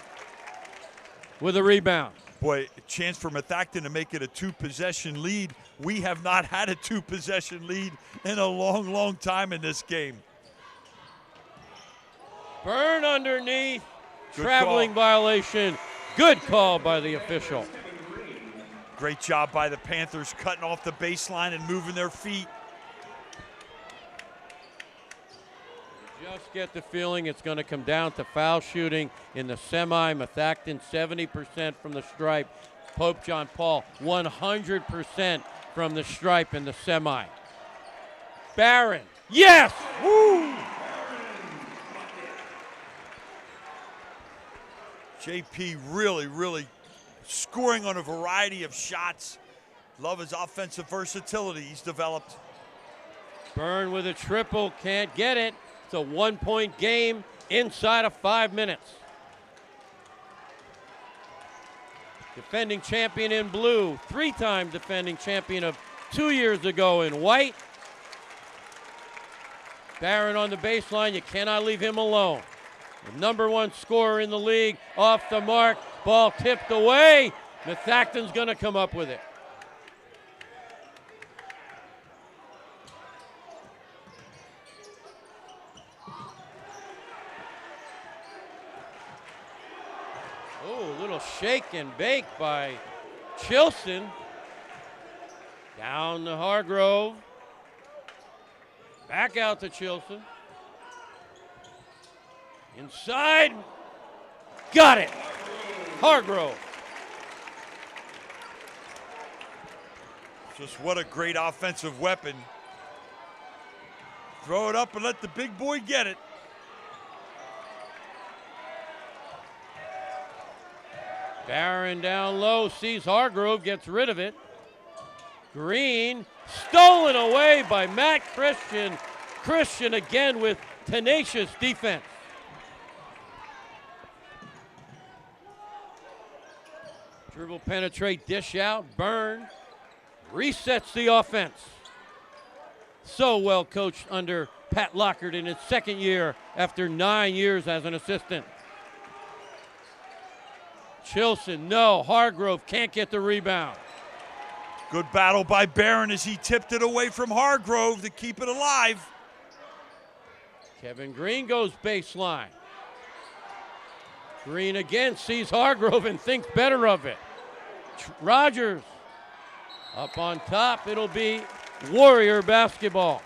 with a rebound. Boy, a chance for Methachton to make it a 2-possession lead. We have not had a 2-possession lead in a long, long time in this game. Burn underneath. Good Traveling call. violation. Good call by the official. Great job by the Panthers cutting off the baseline and moving their feet. Just get the feeling it's going to come down to foul shooting in the semi. Methachton 70% from the stripe. Pope John Paul 100% from the stripe in the semi. Barron, yes! Woo! JP really scoring on a variety of shots. Love his offensive versatility he's developed. Byrne with a triple, can't get it. It's a 1-point game inside of 5 minutes. Defending champion in blue, 3-time defending champion of 2 years ago in white. Barron on the baseline, you cannot leave him alone. The #1 scorer in the league, off the mark, ball tipped away. Methachton's gonna come up with it. Oh, a little shake and bake by Chilson. Down to Hargrove. Back out to Chilson. Inside. Got it. Hargrove. Just what a great offensive weapon. Throw it up and let the big boy get it. Barron down low, sees Hargrove, gets rid of it. Green, stolen away by Matt Christian. Christian again with tenacious defense. Dribble, penetrate, dish out, Byrne resets the offense. So well coached under Pat Lockard in his second year after 9 years as an assistant. Chilson, no. Hargrove can't get the rebound. Good battle by Barron as he tipped it away from Hargrove to keep it alive. Kevin Green goes baseline. Green again sees Hargrove and thinks better of it. Rogers up on top. It'll be Warrior basketball.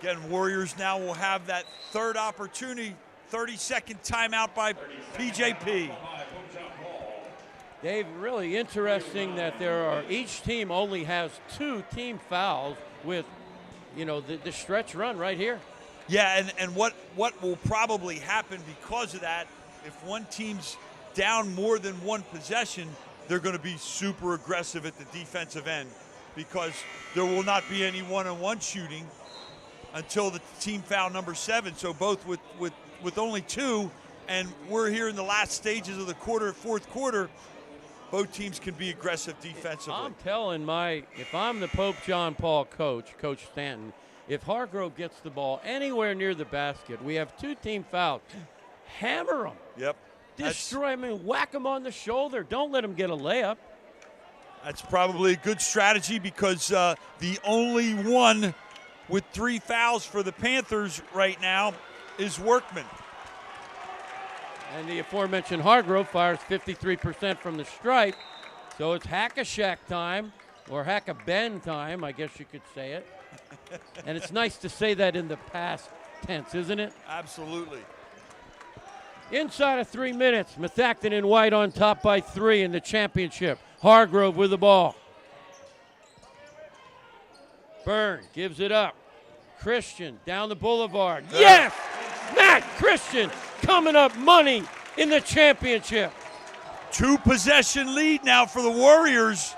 Again, Warriors now will have that third opportunity. 30-second timeout by PJP. Dave, really interesting that each team only has 2 team fouls with, the stretch run right here. Yeah, and what will probably happen because of that, if one team's down more than one possession, they're going to be super aggressive at the defensive end because there will not be any one-on-one shooting until the team foul number 7. So both with only 2, and we're here in the last stages of the fourth quarter, both teams can be aggressive defensively. I'm telling if I'm the Pope John Paul coach, Coach Stanton, if Hargrove gets the ball anywhere near the basket, we have 2 team fouls. Hammer them. Yep. Destroy him, whack him on the shoulder. Don't let him get a layup. That's probably a good strategy because the only one with 3 fouls for the Panthers right now is Workman. And the aforementioned Hargrove fires 53% from the stripe. So it's hack-a-shack time, or hack-a-ben time, I guess you could say it. And it's nice to say that in the past tense, isn't it? Absolutely. Inside of 3 minutes, Methachton in white on top by 3 in the championship. Hargrove with the ball. Byrne gives it up. Christian down the boulevard. Yes! Matt Christian coming up money in the championship. 2-possession lead now for the Warriors.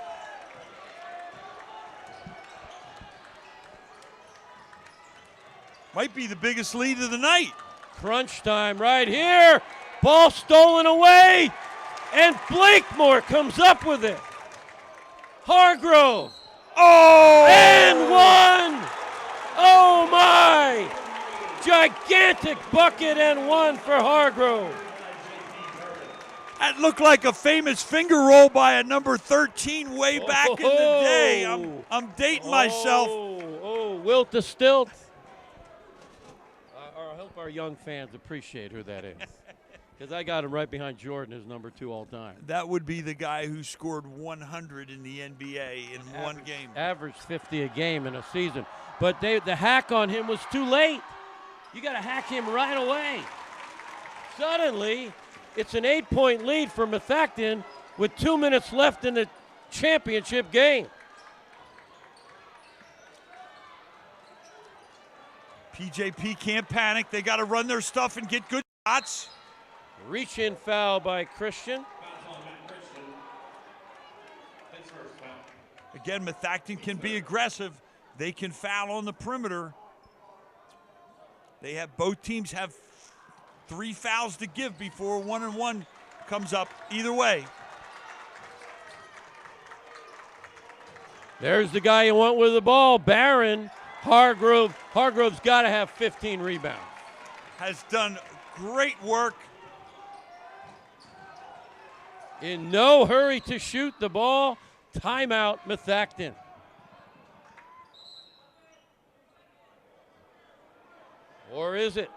Might be the biggest lead of the night. Crunch time right here. Ball stolen away. And Blakemore comes up with it. Hargrove. Oh! And one. Oh my. Gigantic bucket and one for Hargrove. That looked like a famous finger roll by a number 13 way back in the day. I'm dating myself. Wilt the Stilt. I hope our young fans appreciate who that is. Because I got him right behind Jordan as number 2 all time. That would be the guy who scored 100 in the NBA in one game. Averaged 50 a game in a season. But the hack on him was too late. You got to hack him right away. Suddenly, it's an 8-point lead for Methachton with 2 minutes left in the championship game. PJP can't panic. They got to run their stuff and get good shots. Reach-in foul by Christian. Again, Methachton can be aggressive. They can foul on the perimeter. Both teams have 3 fouls to give before 1-and-1 comes up. Either way. There's the guy you want with the ball, Barron. Hargrove. Hargrove's got to have 15 rebounds. Has done great work. In no hurry to shoot the ball. Timeout, Methachton. Or is it?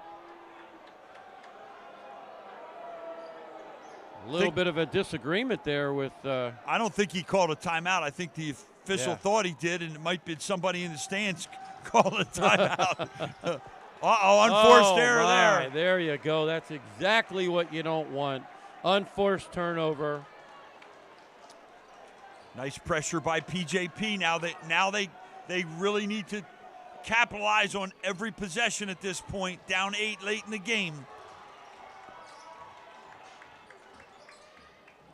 A little bit of a disagreement there with... I don't think he called a timeout. I think the official thought he did, and it might be somebody in the stands called a timeout. Unforced error there. There you go. That's exactly what you don't want. Unforced turnover. Nice pressure by PJP. Now they really need to capitalize on every possession at this point. Down 8 late in the game.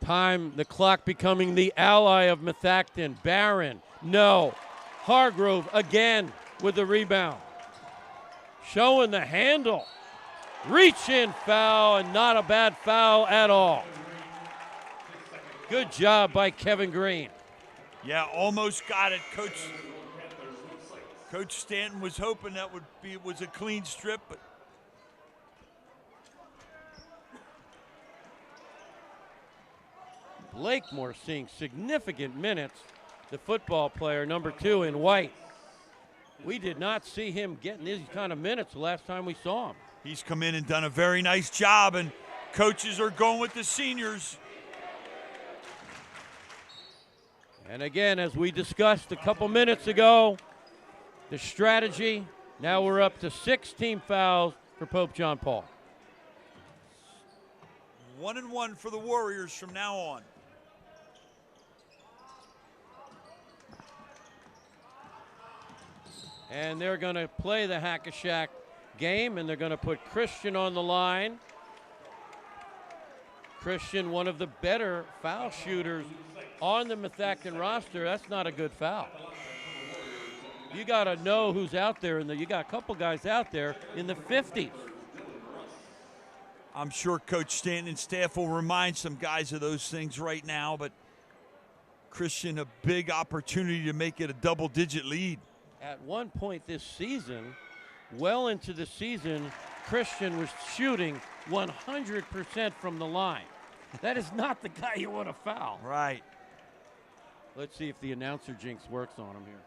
The clock becoming the ally of Methachton. Barron, no. Hargrove again with the rebound. Showing the handle. Reach-in foul, and not a bad foul at all. Good job by Kevin Green. Yeah, almost got it. Coach Stanton was hoping that was a clean strip, but Blakemore seeing significant minutes. The football player, number 2 in white. We did not see him getting these kind of minutes the last time we saw him. He's come in and done a very nice job, and coaches are going with the seniors. And again, as we discussed a couple minutes ago, the strategy, now we're up to 6 team fouls for Pope John Paul. 1-and-1 for the Warriors from now on. And they're going to play the Hack-a-Shack game, and they're going to put Christian on the line. Christian, one of the better foul shooters on the Methachton roster. That's not a good foul. You got to know who's out there. You got a couple guys out there in the 50s. I'm sure Coach Stanton and staff will remind some guys of those things right now, but Christian, a big opportunity to make it a double-digit lead. At one point this season, well into the season, Christian was shooting 100% from the line. That is not the guy you want to foul. Right. Let's see if the announcer jinx works on him here.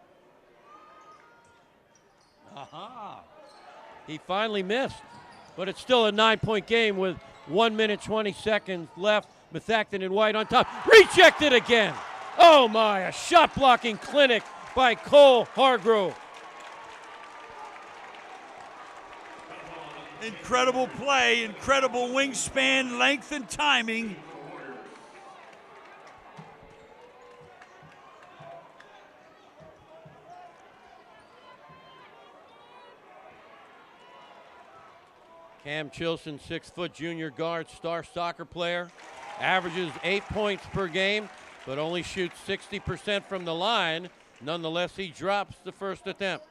Aha! He finally missed, but it's still a 9-point game with 1 minute, 20 seconds left. Methachton in white on top. Rejected again. Oh my, a shot blocking clinic by Cole Hargrove. Incredible play, incredible wingspan, length, and timing. Cam Chilson, 6-foot junior guard, star soccer player, averages 8 points per game, but only shoots 60% from the line. Nonetheless, he drops the first attempt.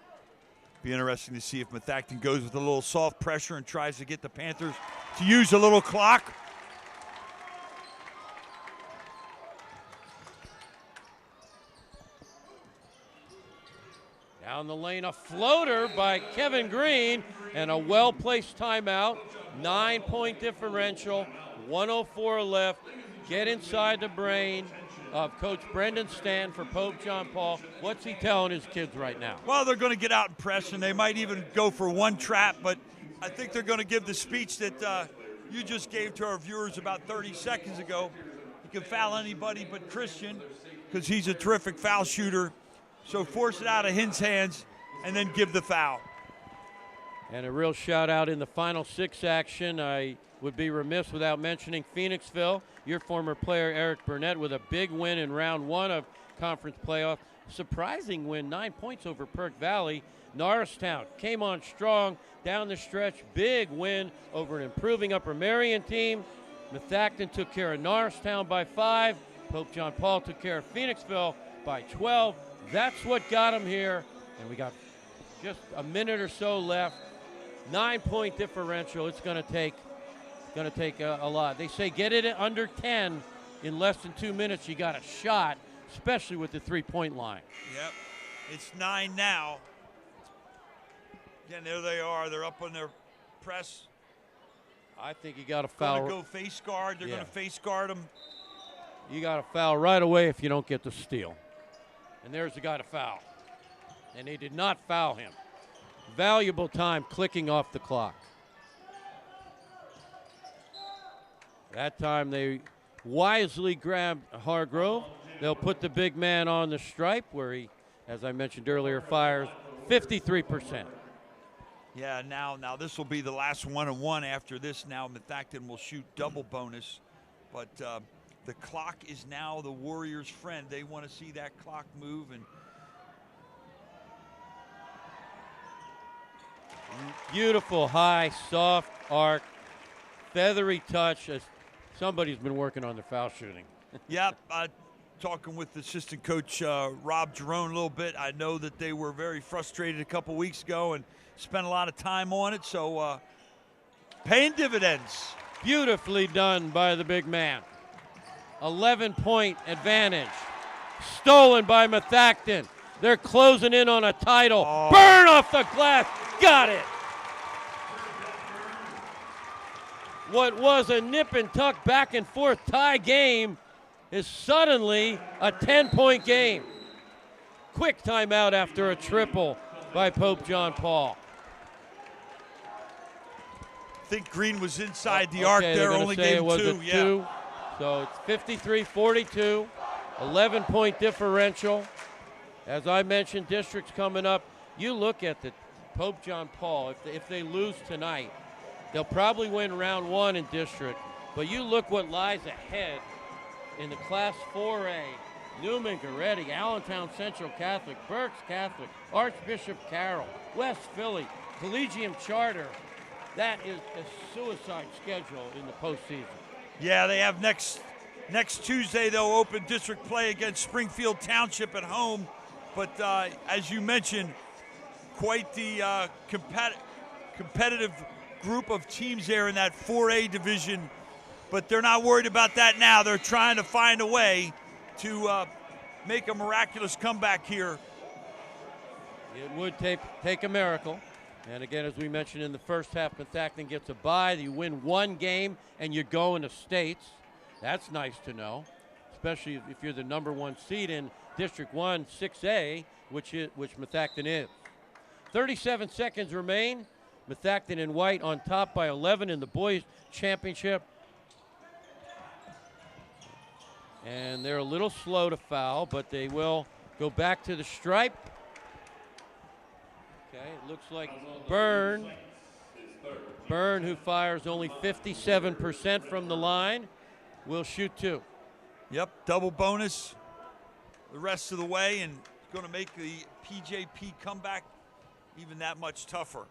Be interesting to see if Methachton goes with a little soft pressure and tries to get the Panthers to use a little clock. Down the lane, a floater by Kevin Green, and a well-placed timeout. 9-point differential, 1:04 left. Get inside the brain of Coach Brendan Stan for Pope John Paul. What's he telling his kids right now? Well, they're going to get out and press, and they might even go for one trap, but I think they're going to give the speech that you just gave to our viewers about 30 seconds ago. You can foul anybody but Christian because he's a terrific foul shooter. So force it out of his hands and then give the foul. And a real shout out in the Final Six action. I would be remiss without mentioning Phoenixville, your former player Eric Burnett with a big win in round 1 of conference playoff. Surprising win, 9 points over Perk Valley. Norristown came on strong down the stretch. Big win over an improving Upper Marion team. Methachton took care of Norristown by 5. Pope John Paul took care of Phoenixville by 12. That's what got them here. And we got just a minute or so left. 9-point differential. It's going to take a lot. They say get it under 10 in less than 2 minutes. You got a shot, especially with the 3-point line. Yep. It's 9 now. Again, there they are. They're up on their press. I think you got to foul. Going to go face guard. They're going to face guard them. You got to foul right away if you don't get the steal. And there's the guy to foul. And they did not foul him. Valuable time clicking off the clock. That time they wisely grabbed Hargrove. They'll put the big man on the stripe where he, as I mentioned earlier, fires 53%. Yeah, now this will be the last 1-on-1 after this. Now Methachton will shoot double bonus. But the clock is now the Warriors' friend. They want to see that clock move. And beautiful, high, soft arc, feathery touch. Somebody's been working on their foul shooting. Yep, talking with assistant coach Rob Jerome a little bit. I know that they were very frustrated a couple weeks ago and spent a lot of time on it, so paying dividends. Beautifully done by the big man. 11-point advantage. Stolen by Methachton. They're closing in on a title. Oh. Burn off the glass. Got it. What was a nip and tuck back and forth tie game is suddenly a 10-point game. Quick timeout after a triple by Pope John Paul. I think Green was inside the arc there, only game 2. Yeah. 2. So it's 53-42, 11-point differential. As I mentioned, districts coming up. You look at the Pope John Paul, if they lose tonight, they'll probably win round 1 in district. But you look what lies ahead in the Class 4A. Newman, Goretti, Allentown Central Catholic, Berks Catholic, Archbishop Carroll, West Philly, Collegium Charter. That is a suicide schedule in the postseason. Yeah, they have next Tuesday they'll open district play against Springfield Township at home. But as you mentioned, quite the competitive group of teams there in that 4A division. But they're not worried about that now. They're trying to find a way to make a miraculous comeback here. It would take a miracle. And again, as we mentioned in the first half, Methachton gets a bye. You win 1 game and you go into states. That's nice to know, especially if you're the number 1 seed in District 1 6A, which Methachton is. 37 seconds remain. Methachton in white on top by 11 in the boys championship. And they're a little slow to foul, but they will go back to the stripe. Okay, it looks like Byrne, who fires only 57% from the line, will shoot 2. Yep, double bonus the rest of the way, and going to make the PJP comeback even that much tougher.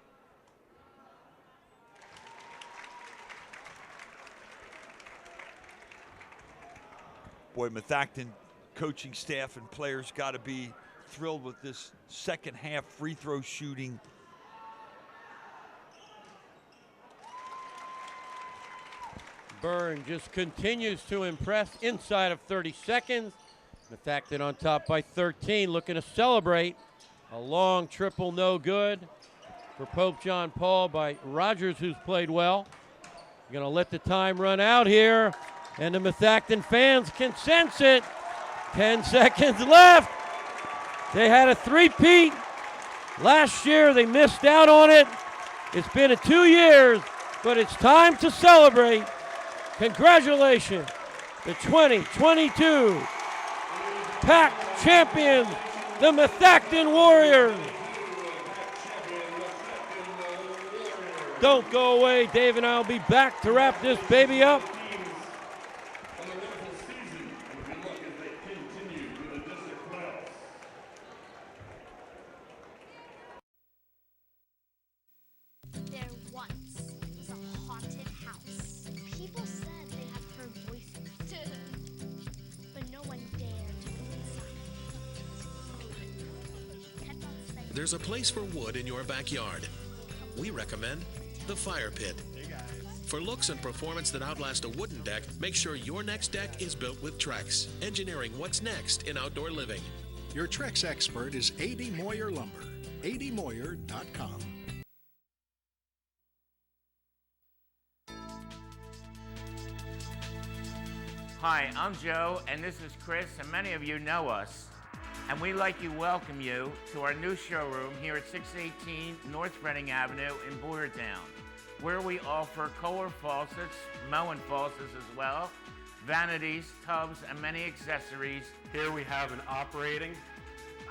Boy, Methachton coaching staff and players got to be thrilled with this second half free throw shooting. Byrne just continues to impress inside of 30 seconds. Methachton on top by 13, looking to celebrate. A long triple, no good for Pope John Paul by Rogers, who's played well. Going to let the time run out here, and the Methachton fans can sense it. 10 seconds left. They had a three-peat last year. They missed out on it. It's been 2 years. but it's time to celebrate. Congratulations, the 2022 PAC champions, the Methachton Warrior. Don't go away. Dave and I will be back to wrap this baby up. There once was a haunted house. People said they had heard voices, but no one dared to go inside. Kept on saying, There's a place for wood in your backyard. We recommend the fire pit. For looks and performance that outlast a wooden deck, make sure your next deck is built with Trex, engineering what's next in outdoor living. Your Trex expert is A.D. Moyer Lumber. admoyer.com. Hi, I'm Joe, and this is Chris, and many of you know us. And we'd like to welcome you to our new showroom here at 618 North Reading Avenue in Boyertown, where we offer Kohler faucets, Moen faucets as well, vanities, tubs, and many accessories. Here we have an operating,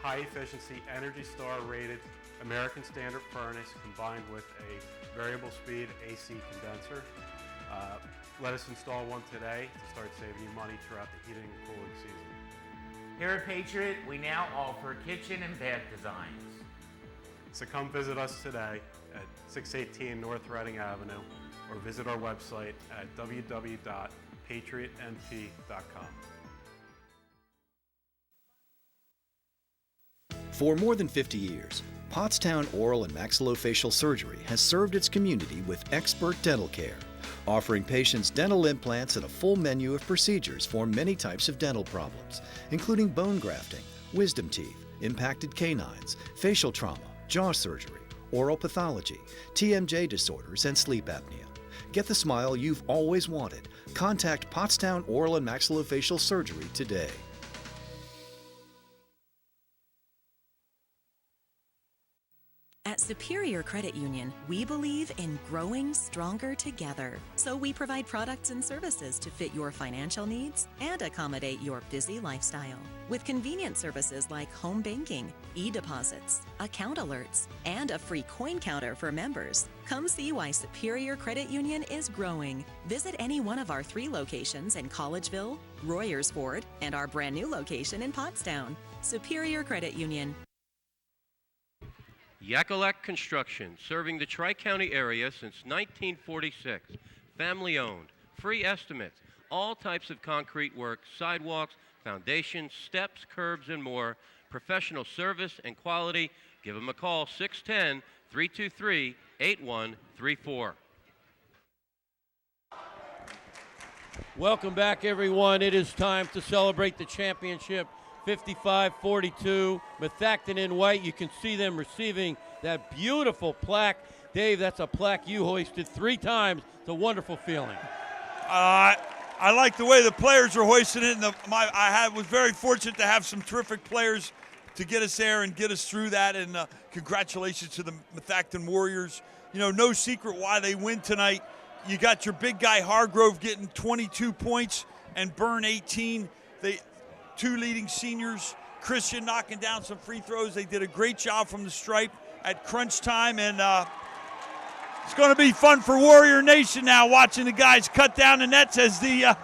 high-efficiency, Energy Star rated American Standard furnace combined with a variable speed AC condenser. Let us install one today to start saving you money throughout the heating and cooling season. Here at Patriot, we now offer kitchen and bath designs. So come visit us today at 618 North Reading Avenue or visit our website at www.patriotmp.com. For more than 50 years, Pottstown Oral and Maxillofacial Surgery has served its community with expert dental care, offering patients dental implants and a full menu of procedures for many types of dental problems, including bone grafting, wisdom teeth, impacted canines, facial trauma, jaw surgery, oral pathology, TMJ disorders, and sleep apnea. Get the smile you've always wanted. Contact Pottstown Oral and Maxillofacial Surgery today. At Superior Credit Union, we believe in growing stronger together. So we provide products and services to fit your financial needs and accommodate your busy lifestyle. With convenient services like home banking, e-deposits, account alerts, and a free coin counter for members. Come see why Superior Credit Union is growing. Visit any one of our 3 locations in Collegeville, Royersford, and our brand new location in Pottstown. Superior Credit Union. Yakalak Construction, serving the Tri-County area since 1946. Family owned, free estimates, all types of concrete work, sidewalks, foundations, steps, curbs, and more. Professional service and quality. Give them a call, 610-323-8134. Welcome back, everyone. It is time to celebrate the championship. 55-42, Methachton in white. You can see them receiving that beautiful plaque. Dave, that's a plaque you hoisted 3 times. It's a wonderful feeling. I like the way the players are hoisting it. And was very fortunate to have some terrific players to get us there and get us through that. And congratulations to the Methachton Warriors. You know, no secret why they win tonight. You got your big guy Hargrove getting 22 points and Byrne 18. 2 leading seniors, Christian knocking down some free throws. They did a great job from the stripe at crunch time, and it's going to be fun for Warrior Nation now, watching the guys cut down the nets as the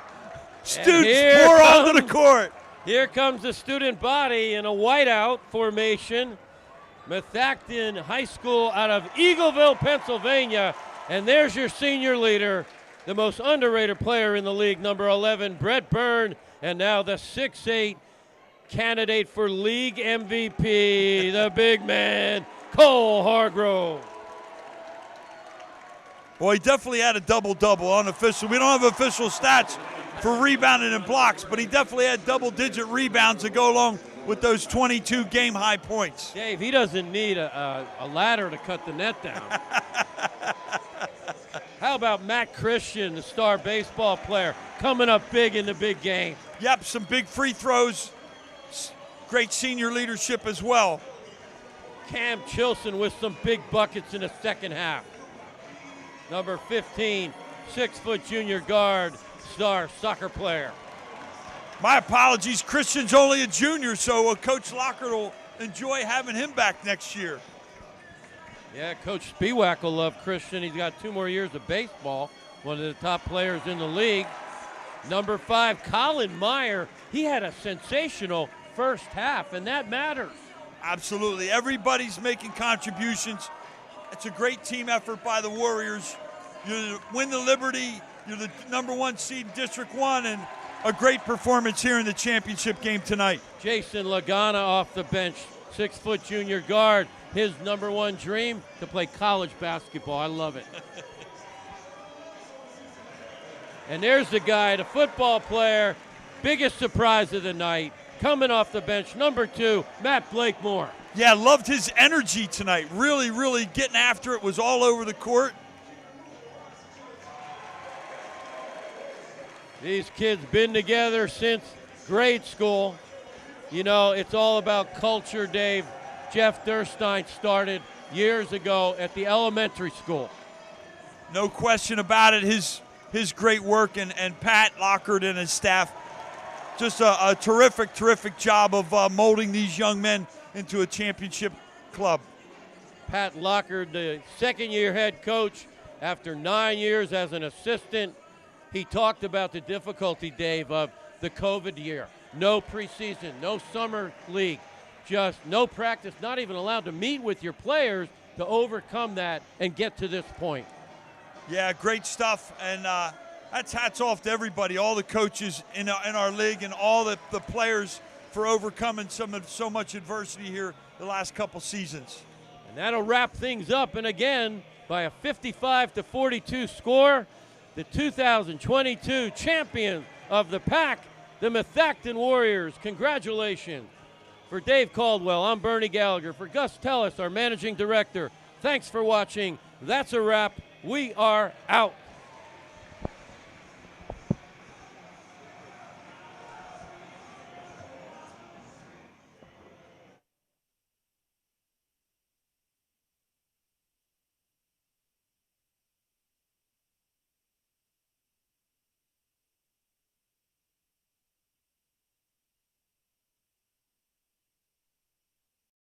students pour onto the court. Here comes the student body in a whiteout formation. Methachton High School out of Eagleville, Pennsylvania, and there's your senior leader, the most underrated player in the league, number 11, Brett Byrne. And now the 6'8" candidate for league MVP, the big man, Cole Hargrove. Well, he definitely had a double-double, unofficial. We don't have official stats for rebounding and blocks, but he definitely had double-digit rebounds to go along with those 22 game-high points. Dave, he doesn't need a ladder to cut the net down. How about Matt Christian, the star baseball player, coming up big in the big game? Yep, some big free throws. Great senior leadership as well. Cam Chilson with some big buckets in the second half. Number 15, 6-foot junior guard, star soccer player. My apologies, Christian's only a junior, so Coach Lockard will enjoy having him back next year. Yeah, Coach Spiewak will love Christian. He's got 2 more years of baseball, one of the top players in the league. Number 5, Colin Meyer. He had a sensational first half, and that matters. Absolutely. Everybody's making contributions. It's a great team effort by the Warriors. You win the Liberty. You're the number 1 seed in District 1, and a great performance here in the championship game tonight. Jason Lagana off the bench, 6-foot junior guard. His number 1 dream, to play college basketball. I love it. And there's the guy, the football player, biggest surprise of the night, coming off the bench, number 2, Matt Blakemore. Yeah, loved his energy tonight. Really, really getting after it, was all over the court. These kids been together since grade school. You know, it's all about culture, Dave. Jeff Durstein started years ago at the elementary school. No question about it. His great work, and Pat Lockard and his staff, just a terrific, terrific job of molding these young men into a championship club. Pat Lockard, the second-year head coach, after 9 years as an assistant. He talked about the difficulty, Dave, of the COVID year. No preseason, no summer league, just no practice, not even allowed to meet with your players to overcome that and get to this point. Yeah, great stuff, and that's hats off to everybody, all the coaches in our league and all the players for overcoming so much adversity here the last couple seasons. And that'll wrap things up, and again, by a 55-42 score, the 2022 champions of the pack, the Methachton Warriors. Congratulations. For Dave Caldwell, I'm Bernie Gallagher. For Gus Tellis, our managing director, thanks for watching. That's a wrap. We are out.